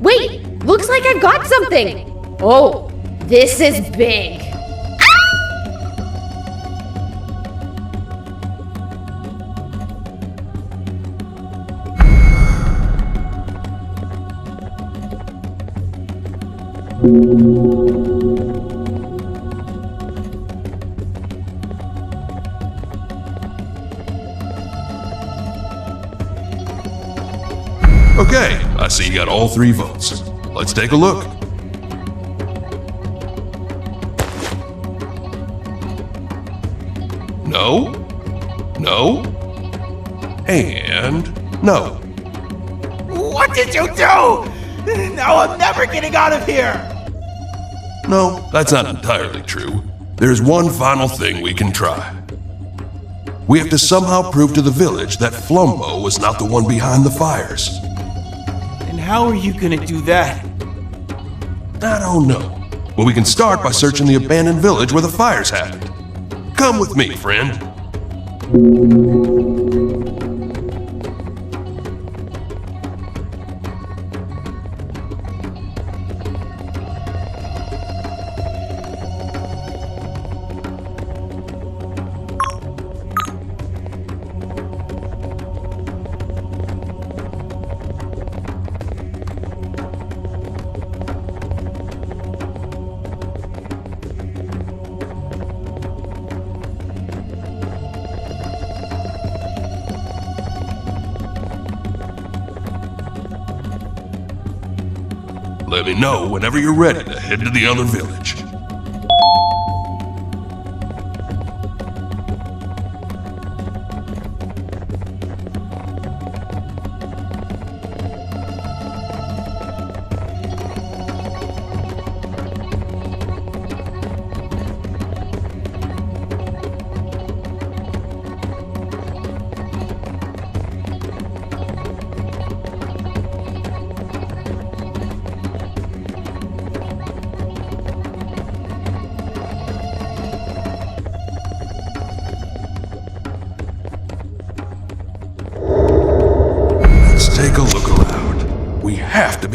Wait! Looks like I've got something! Oh, this is big. Okay, I see you got all 3 votes. Let's take a look. No, no, and no. What did you do? Now I'm never getting out of here! No, that's not entirely true. There's one final thing we can try. We have to somehow prove to the village that Flumbo was not the one behind the fires. And how are you gonna do that? I don't know. But we can start by searching the abandoned village where the fires happened. Come with me, friend. Let me know whenever you're ready to head to the other village.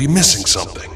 be missing something.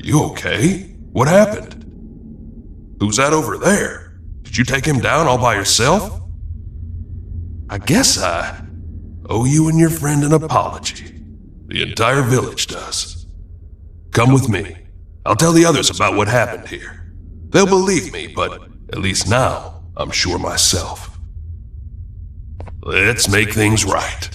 You okay? What happened? Who's that over there? Did you take him down all by yourself? I guess I owe you and your friend an apology. The entire village does. Come with me. I'll tell the others about what happened here. They'll believe me, but at least now I'm sure myself. Let's make things right.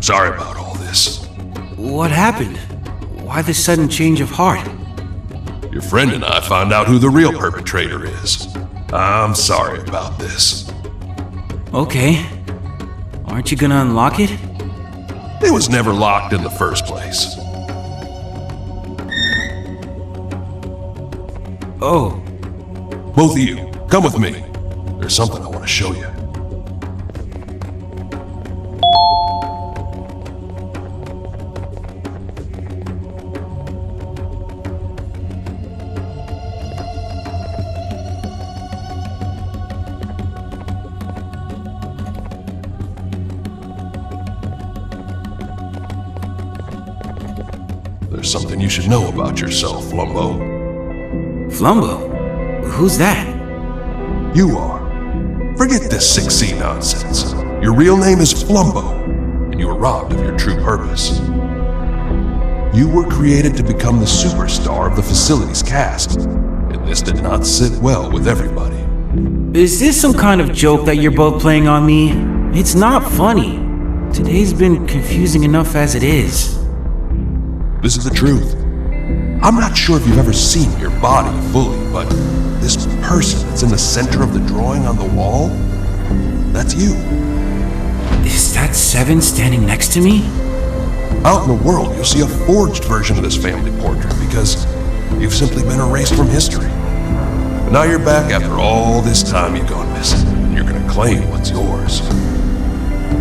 Sorry about all this. What happened? Why the sudden change of heart? Your friend and I found out who the real perpetrator is. I'm sorry about this. Okay. Aren't you gonna unlock it? It was never locked in the first place. Oh. Both of you, come with me. There's something I want to show you. There's something you should know about yourself, Flumbo. Flumbo? Who's that? You are. Forget this 6C nonsense. Your real name is Flumbo, and you were robbed of your true purpose. You were created to become the superstar of the facility's cast, and this did not sit well with everybody. Is this some kind of joke that you're both playing on me? It's not funny. Today's been confusing enough as it is. This is the truth. I'm not sure if you've ever seen your body fully, but this person that's in the center of the drawing on the wall, that's you. Is that Seven standing next to me? Out in the world, you'll see a forged version of this family portrait because you've simply been erased from history. But now you're back after all this time you've gone missing, and you're gonna claim what's yours.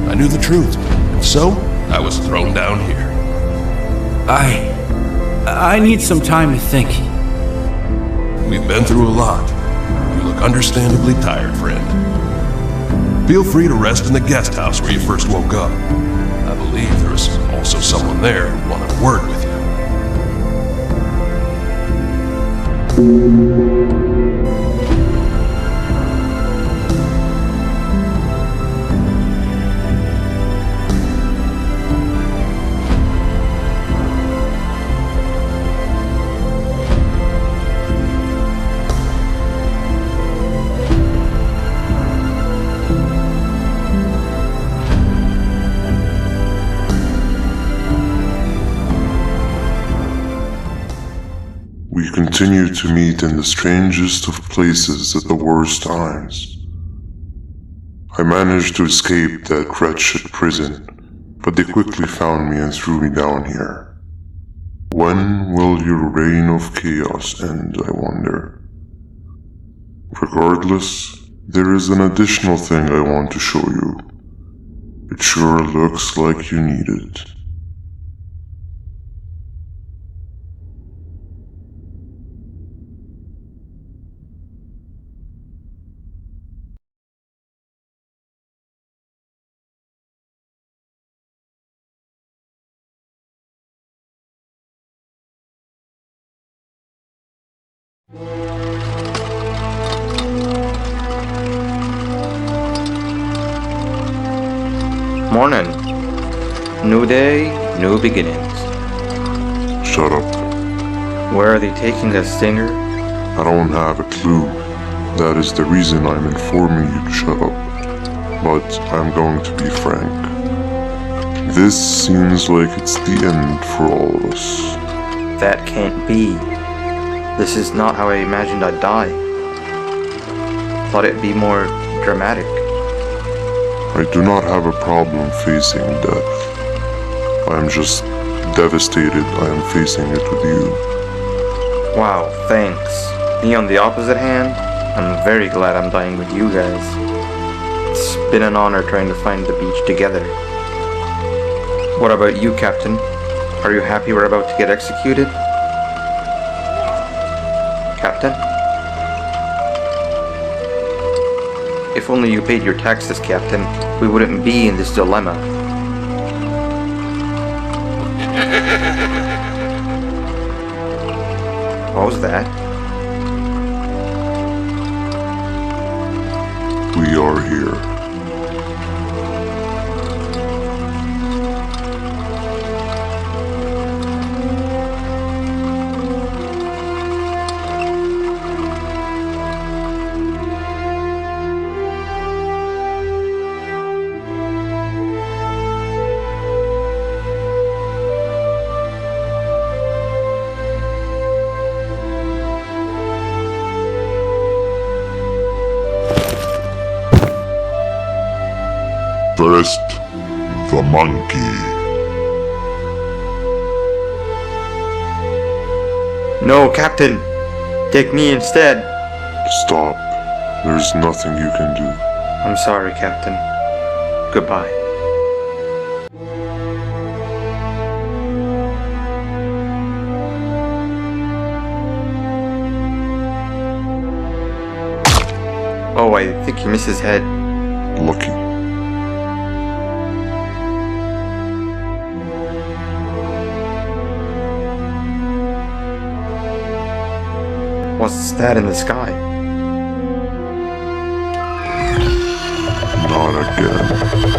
I knew the truth, and so I was thrown down here. I need some time to think. We've been through a lot. You look understandably tired, friend. Feel free to rest in the guest house where you first woke up. I believe there was also someone there who wanted a word with you. continue to meet in the strangest of places at the worst times. I managed to escape that wretched prison, but they quickly found me and threw me down here. When will your reign of chaos end, I wonder? Regardless, there is an additional thing I want to show you. It sure looks like you need it. Morning. New day, new beginnings. Shut up. Where are they taking that stinger? I don't have a clue. That is the reason I'm informing you to shut up. But I'm going to be frank. This seems like it's the end for all of us. That can't be. This is not how I imagined I'd die. Thought it'd be more dramatic. I do not have a problem facing death. I am just devastated I am facing it with you. Wow, thanks. Me on the opposite hand, I'm very glad I'm dying with you guys. It's been an honor trying to find the beach together. What about you, Captain? Are you happy we're about to get executed? Captain? If only you paid your taxes, Captain, we wouldn't be in this dilemma. What was that? We are here. First, the monkey. No, Captain! Take me instead! Stop. There's nothing you can do. I'm sorry, Captain. Goodbye. Oh, I think he missed his head. Lucky. What's that in the sky? Not again.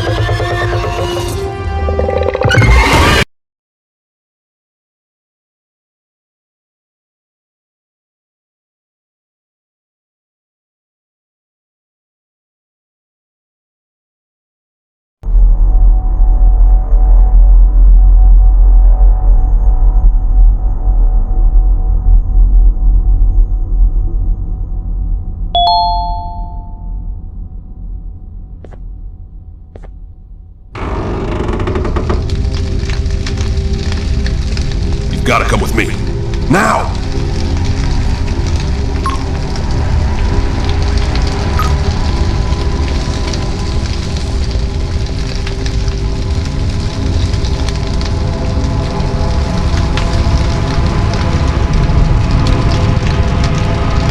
You've got to come with me. Now!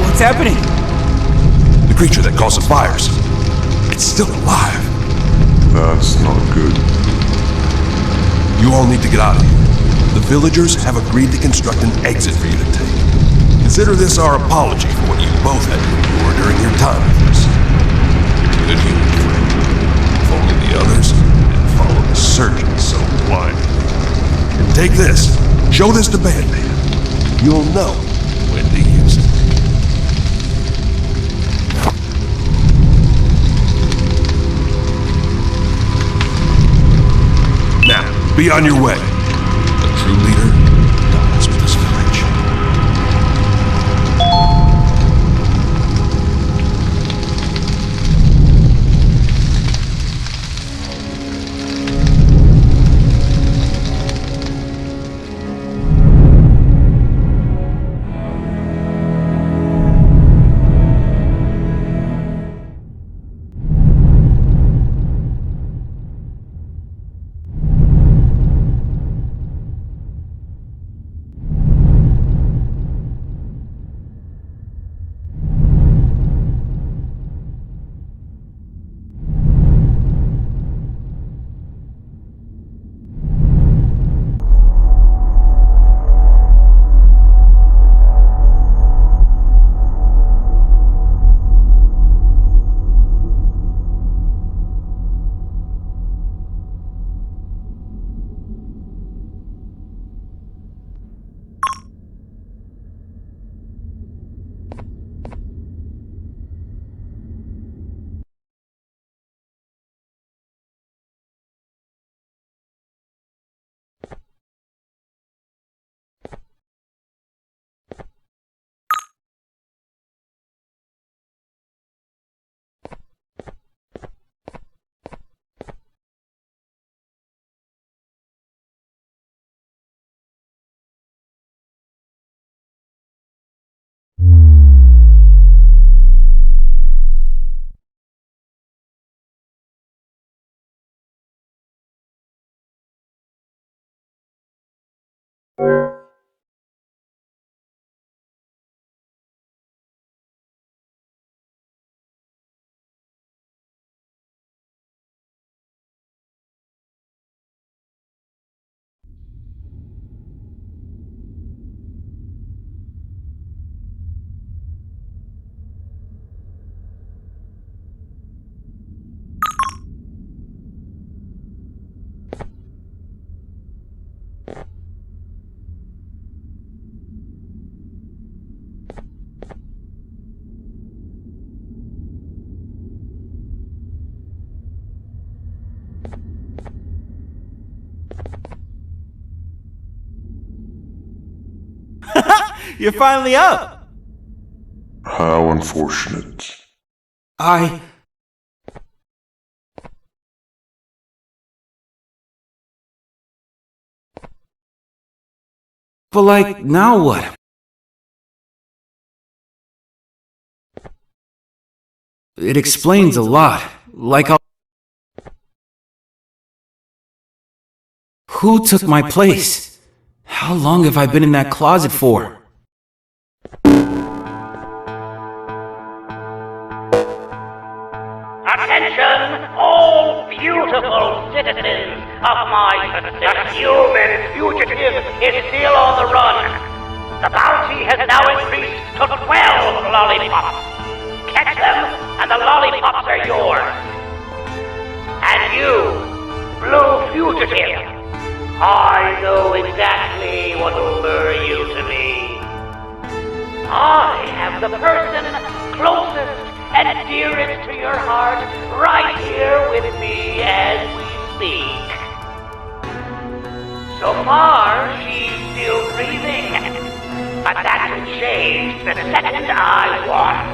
What's happening? The creature that caused the fires. It's still alive. That's not good. You all need to get out of here. The villagers have agreed to construct an exit for you to take. Consider this our apology for what you both had to endure during your time with us. You're a good human friend. If only the others didn't follow the surgeon so blindly. And take this. Show this to Banban. You'll know when to use it. Now, be on your way. The true leader dies with this village. You're finally up! How unfortunate. But like, now what? It explains a lot. Like how... Who took my place? How long have I been in that closet for? Attention, all beautiful citizens of my facility. The human fugitive is still on the run. The bounty has now increased to 12 lollipops. Catch them, and the lollipops are yours. And you, blue fugitive, I know exactly what will lure you to me. I have the person closest and dearest to your heart right here with me as we speak. So far, she's still breathing, but that will change the second I want.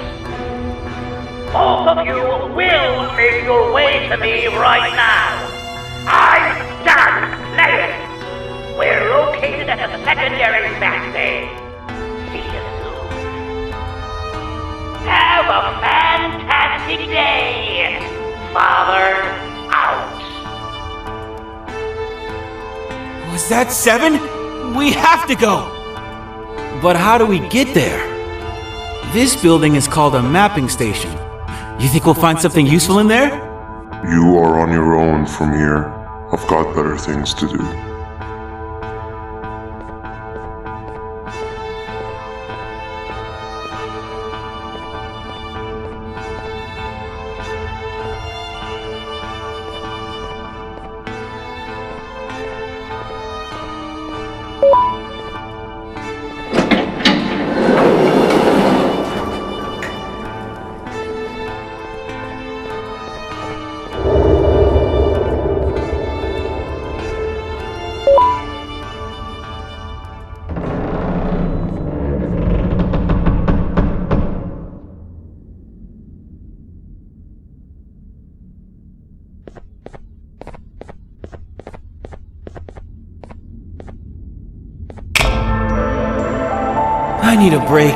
Both of you will make your way to me right now. I'm done playing. We're located at the secondary back bay. See you soon. Have a fantastic day. Father out. Was that 7? We have to go! But how do we get there? This building is called a mapping station. You think we'll find something useful in there? You are on your own from here. I've got better things to do. I need a break.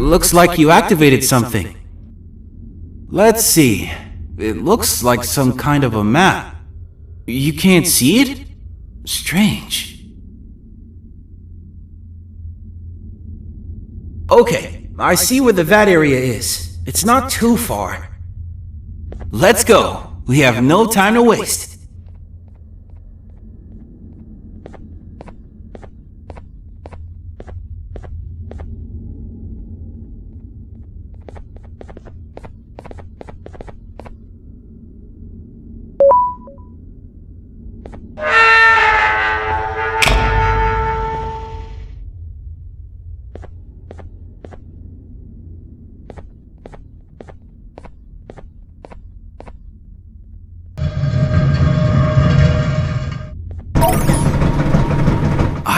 Looks like you activated something. Let's see. It looks like some kind of a map. You can't see it? Strange. Okay, I see where the vat area is. It's not too far. Let's go. We have no time to waste.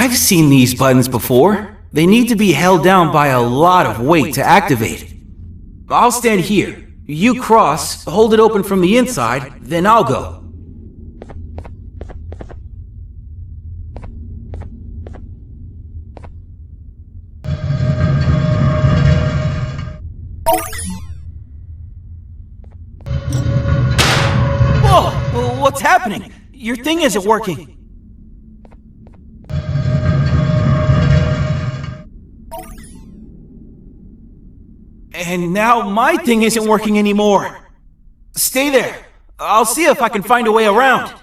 I've seen these buttons before. They need to be held down by a lot of weight to activate. I'll stand here. You cross, hold it open from the inside, then I'll go. Whoa! What's happening? Your thing isn't working. And now my thing isn't working anymore. Stay there. I'll see if I can find a way around.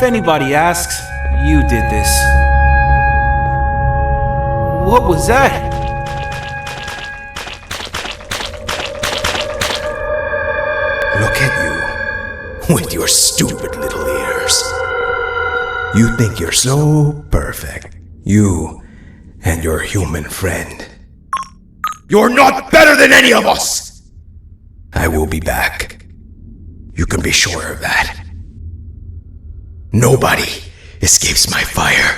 If anybody asks, you did this. What was that? Look at you, with your stupid little ears. You think you're so perfect. You and your human friend. You're not better than any of us! I will be back. You can be sure of that. Nobody escapes my fire.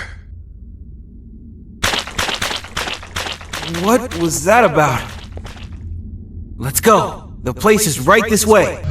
What was that about? Let's go. The place is right this way.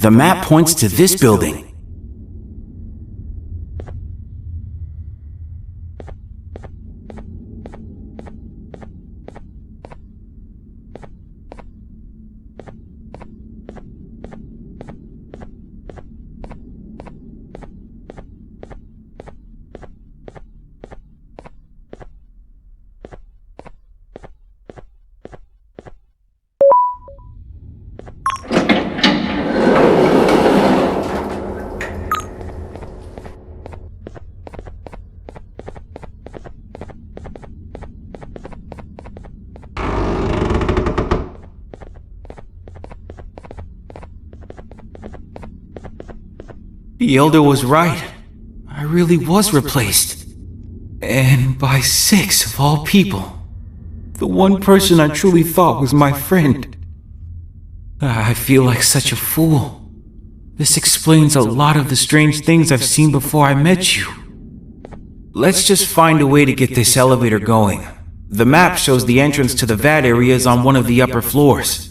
The map points to this building. The Elder was right. I really was replaced. And by 6 of all people. The one person I truly thought was my friend. I feel like such a fool. This explains a lot of the strange things I've seen before I met you. Let's just find a way to get this elevator going. The map shows the entrance to the vat area is on one of the upper floors.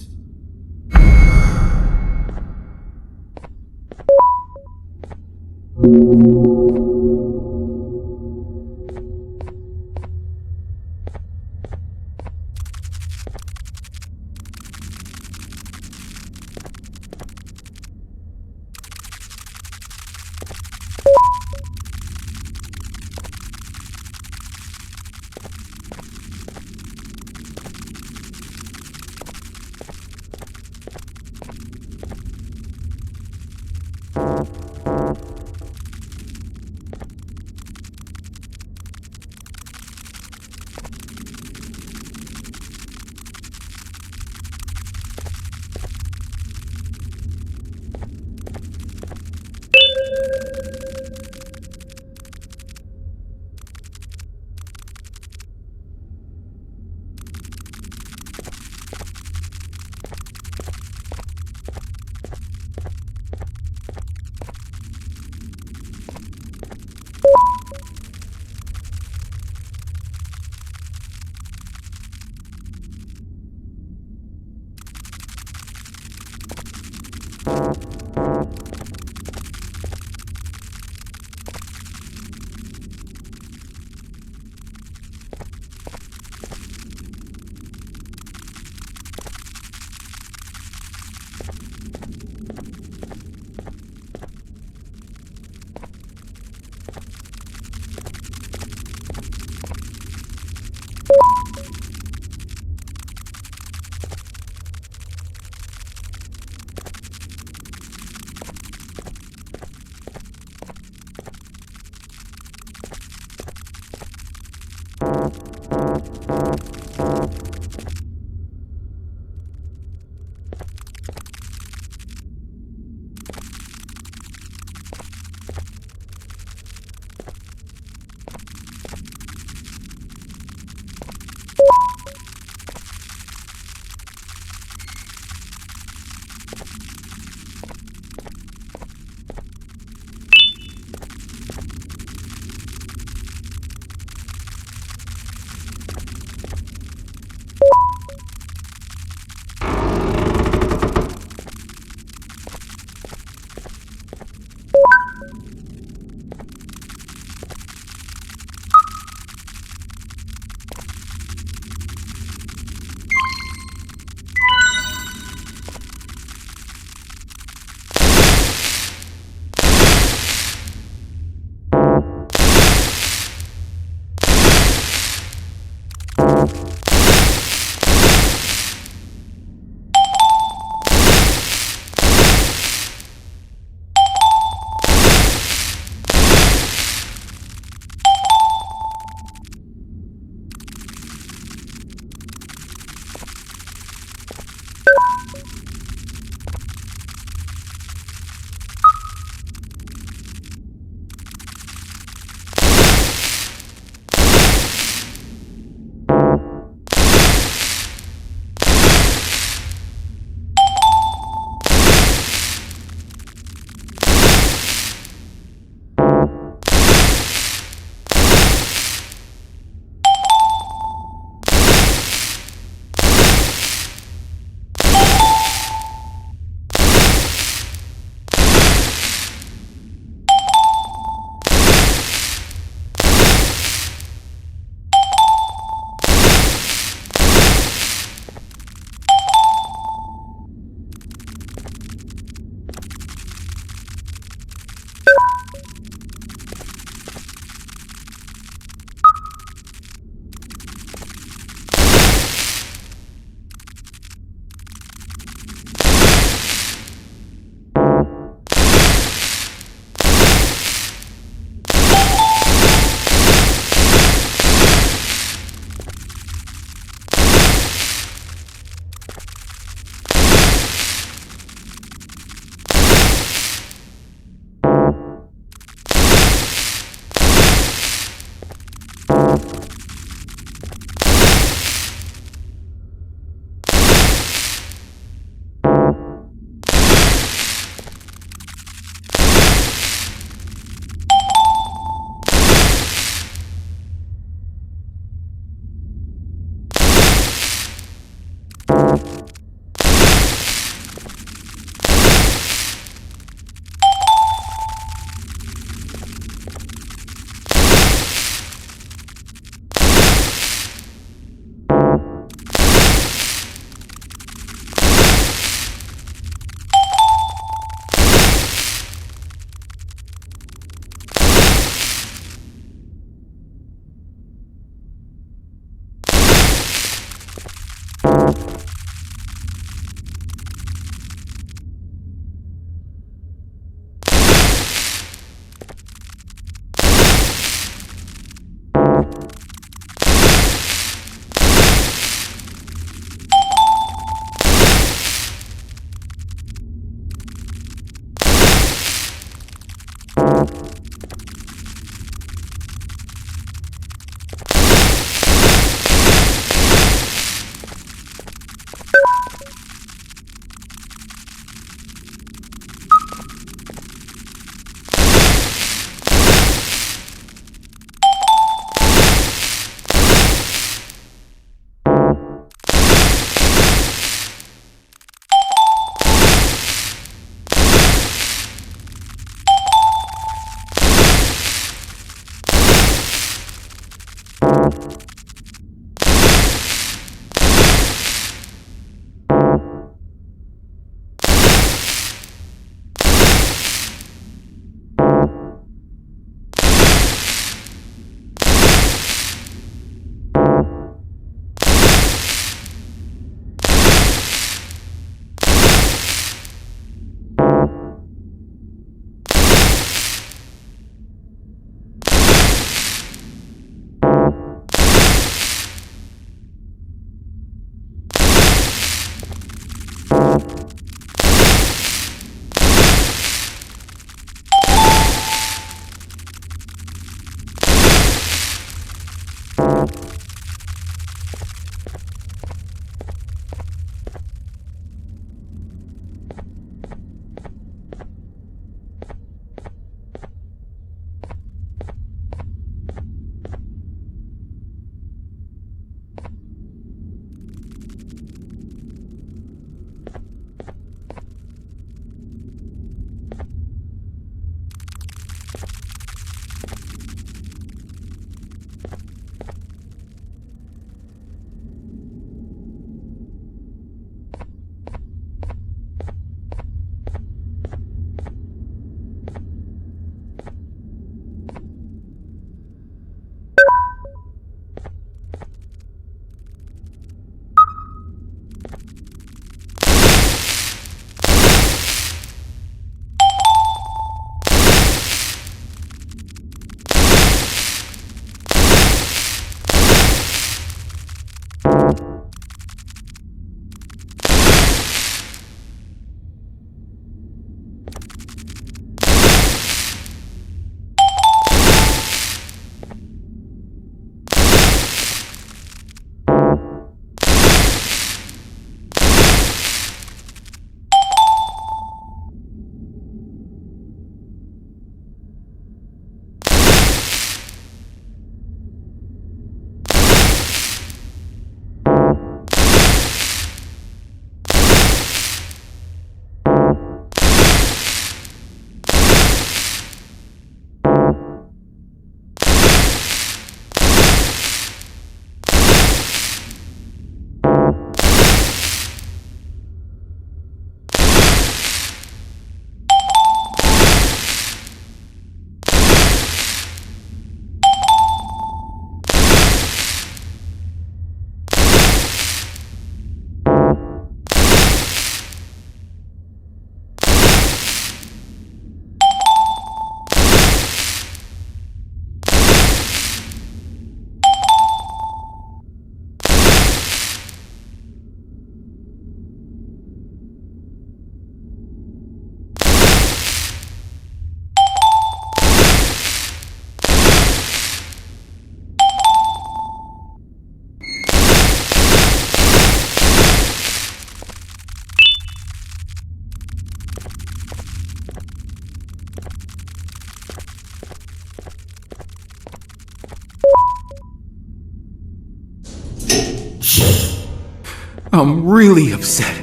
I'm really upset.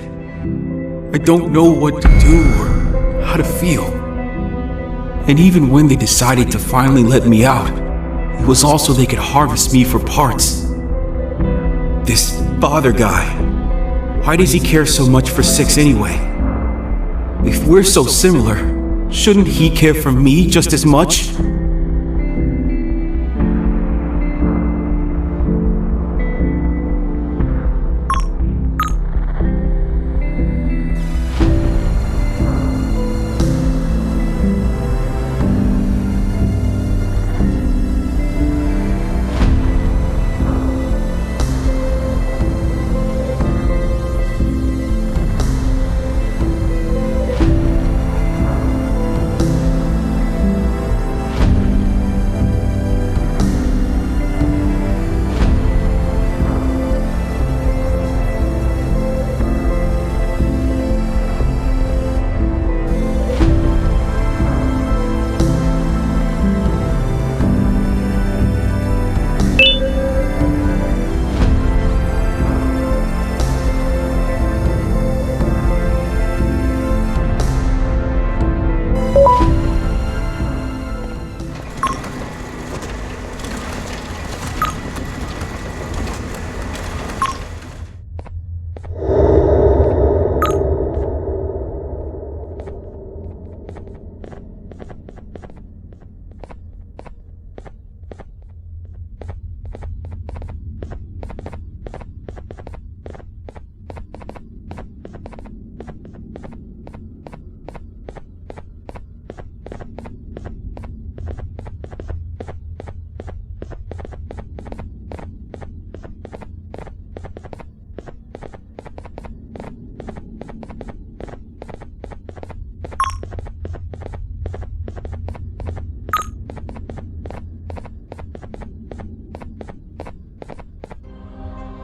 I don't know what to do or how to feel. And even when they decided to finally let me out, it was also they could harvest me for parts. This father guy, why does he care so much for Six anyway? If we're so similar, shouldn't he care for me just as much?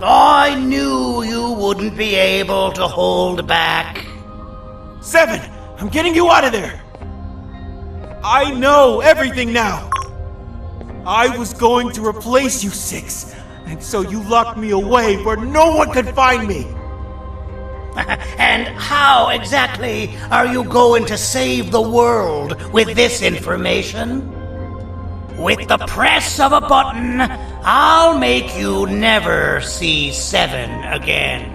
I knew you wouldn't be able to hold back. 7! I'm getting you out of there! I know everything now! I was going to replace you, 6, and so you locked me away where no one could find me! And how exactly are you going to save the world with this information? With the press of a button, I'll make you never see 7 again.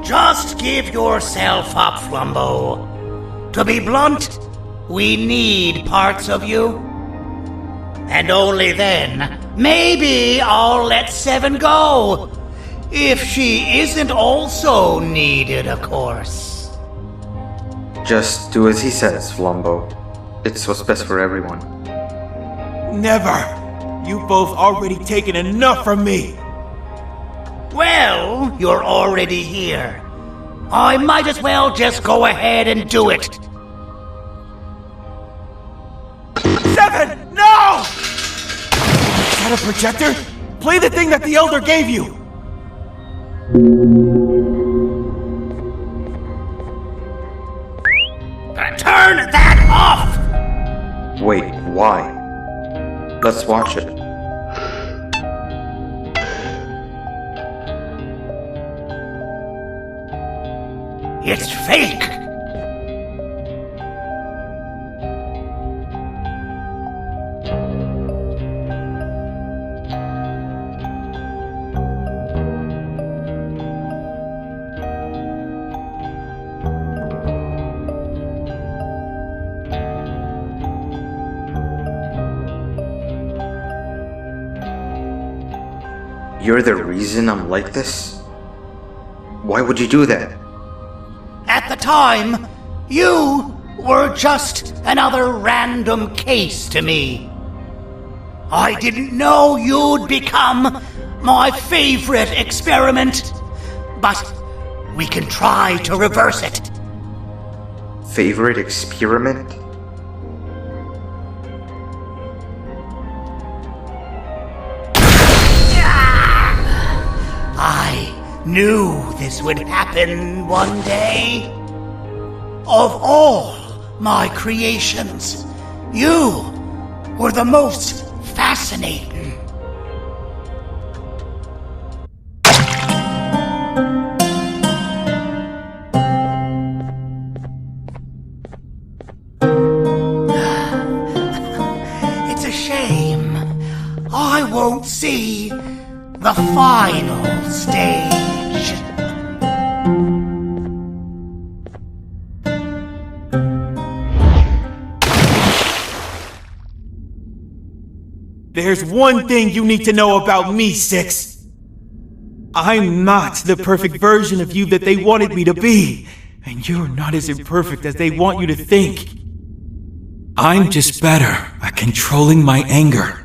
Just give yourself up, Flumbo. To be blunt, we need parts of you. And only then, maybe I'll let 7 go. If she isn't also needed, of course. Just do as he says, Flumbo. It's what's best for everyone. Never! You've both already taken enough from me! Well, you're already here. I might as well just go ahead and do it. 7! No! Is that a projector? Play the thing that the Elder gave you! Turn that off! Wait, why? Let's watch it. It's fake! You're the reason I'm like this? Why would you do that? At the time, you were just another random case to me. I didn't know you'd become my favorite experiment, but we can try to reverse it. Favorite experiment? I knew this would happen one day. Of all my creations, you were the most fascinating. final stage. There's one thing you need to know about me, Six. I'm not the perfect version of you that they wanted me to be, and you're not as imperfect as they want you to think. I'm just better at controlling my anger.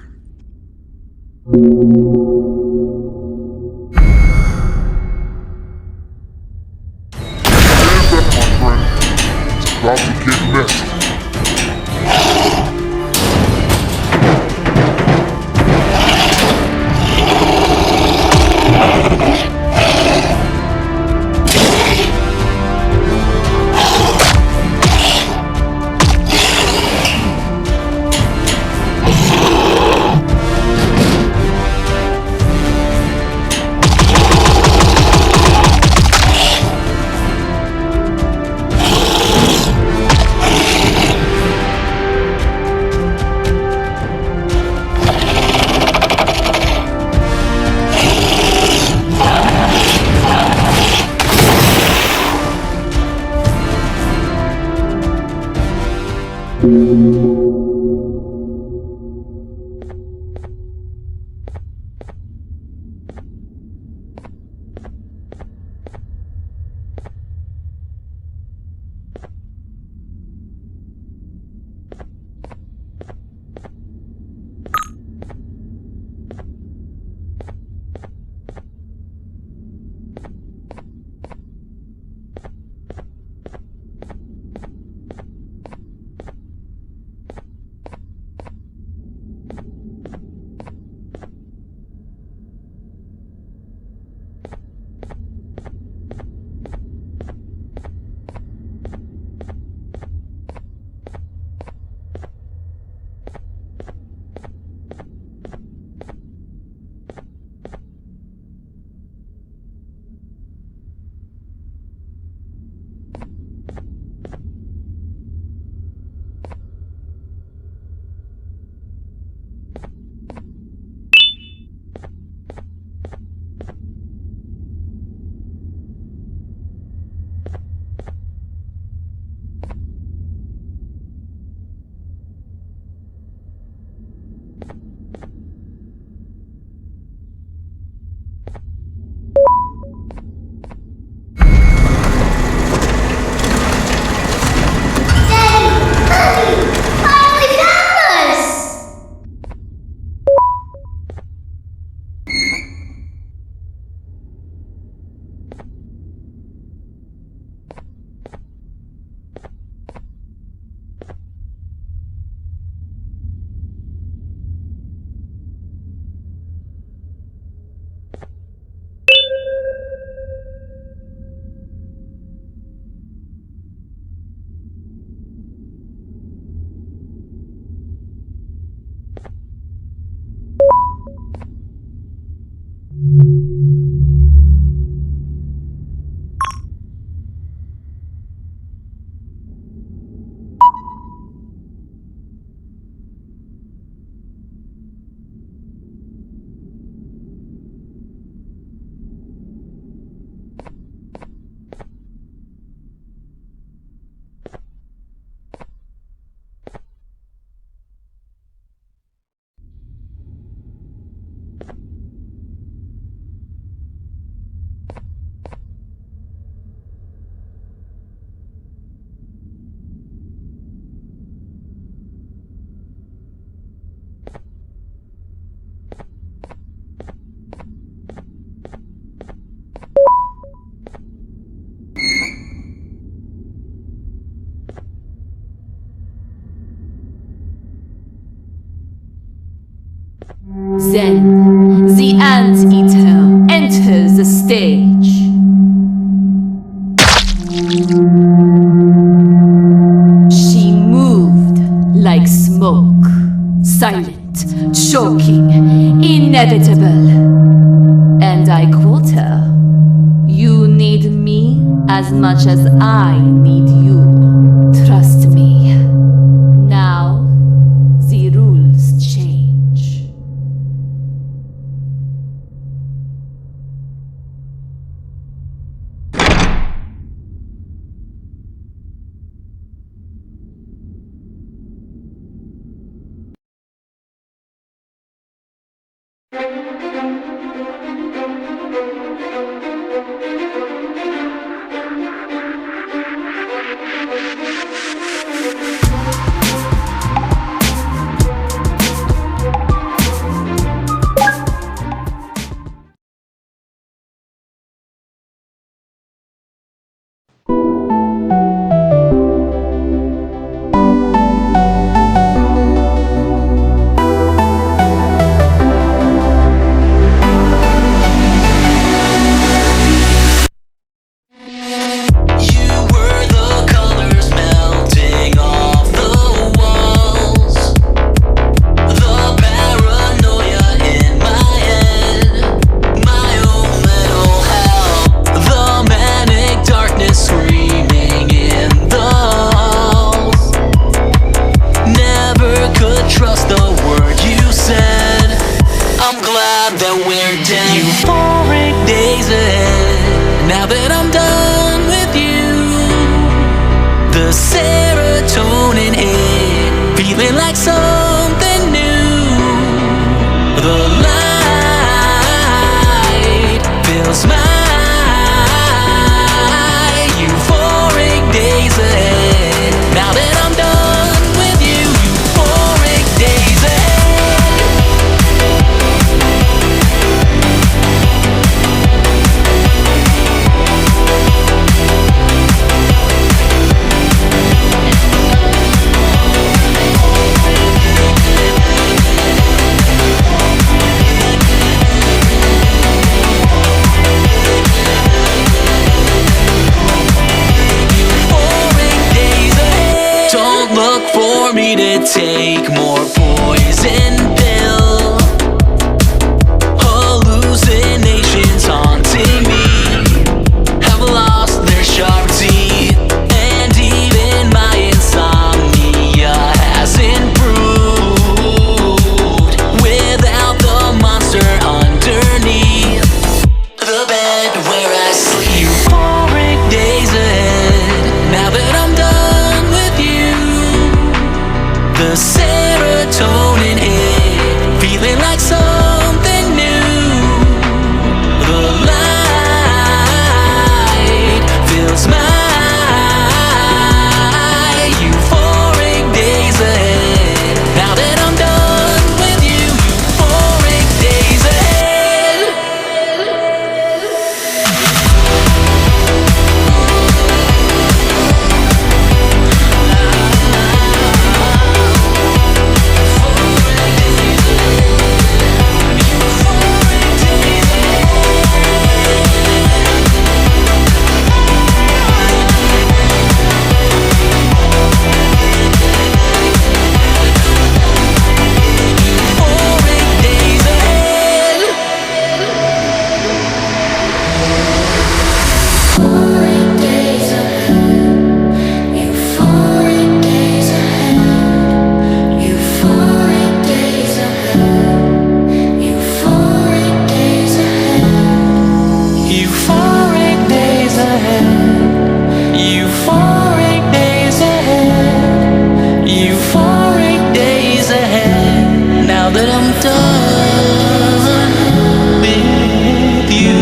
It's about to get messy. Then, the anteater enters the stage. She moved like smoke, silent, choking, inevitable. And I quote her, "You need me as much as I need you. Trust me." Now, the rules change. me to take more poison pill. Hallucinations haunting me have lost their sharp teeth, and even my insomnia has improved without the monster underneath the bed where I sleep. Euphoric days ahead now that I'm done with you. The serotonin hit, feeling like something new. The light fills my euphoric days ahead now that I'm done with you. Euphoric days ahead. Euphoric days ahead. Euphoric days ahead. Euphoric days ahead. Now that I'm done with you.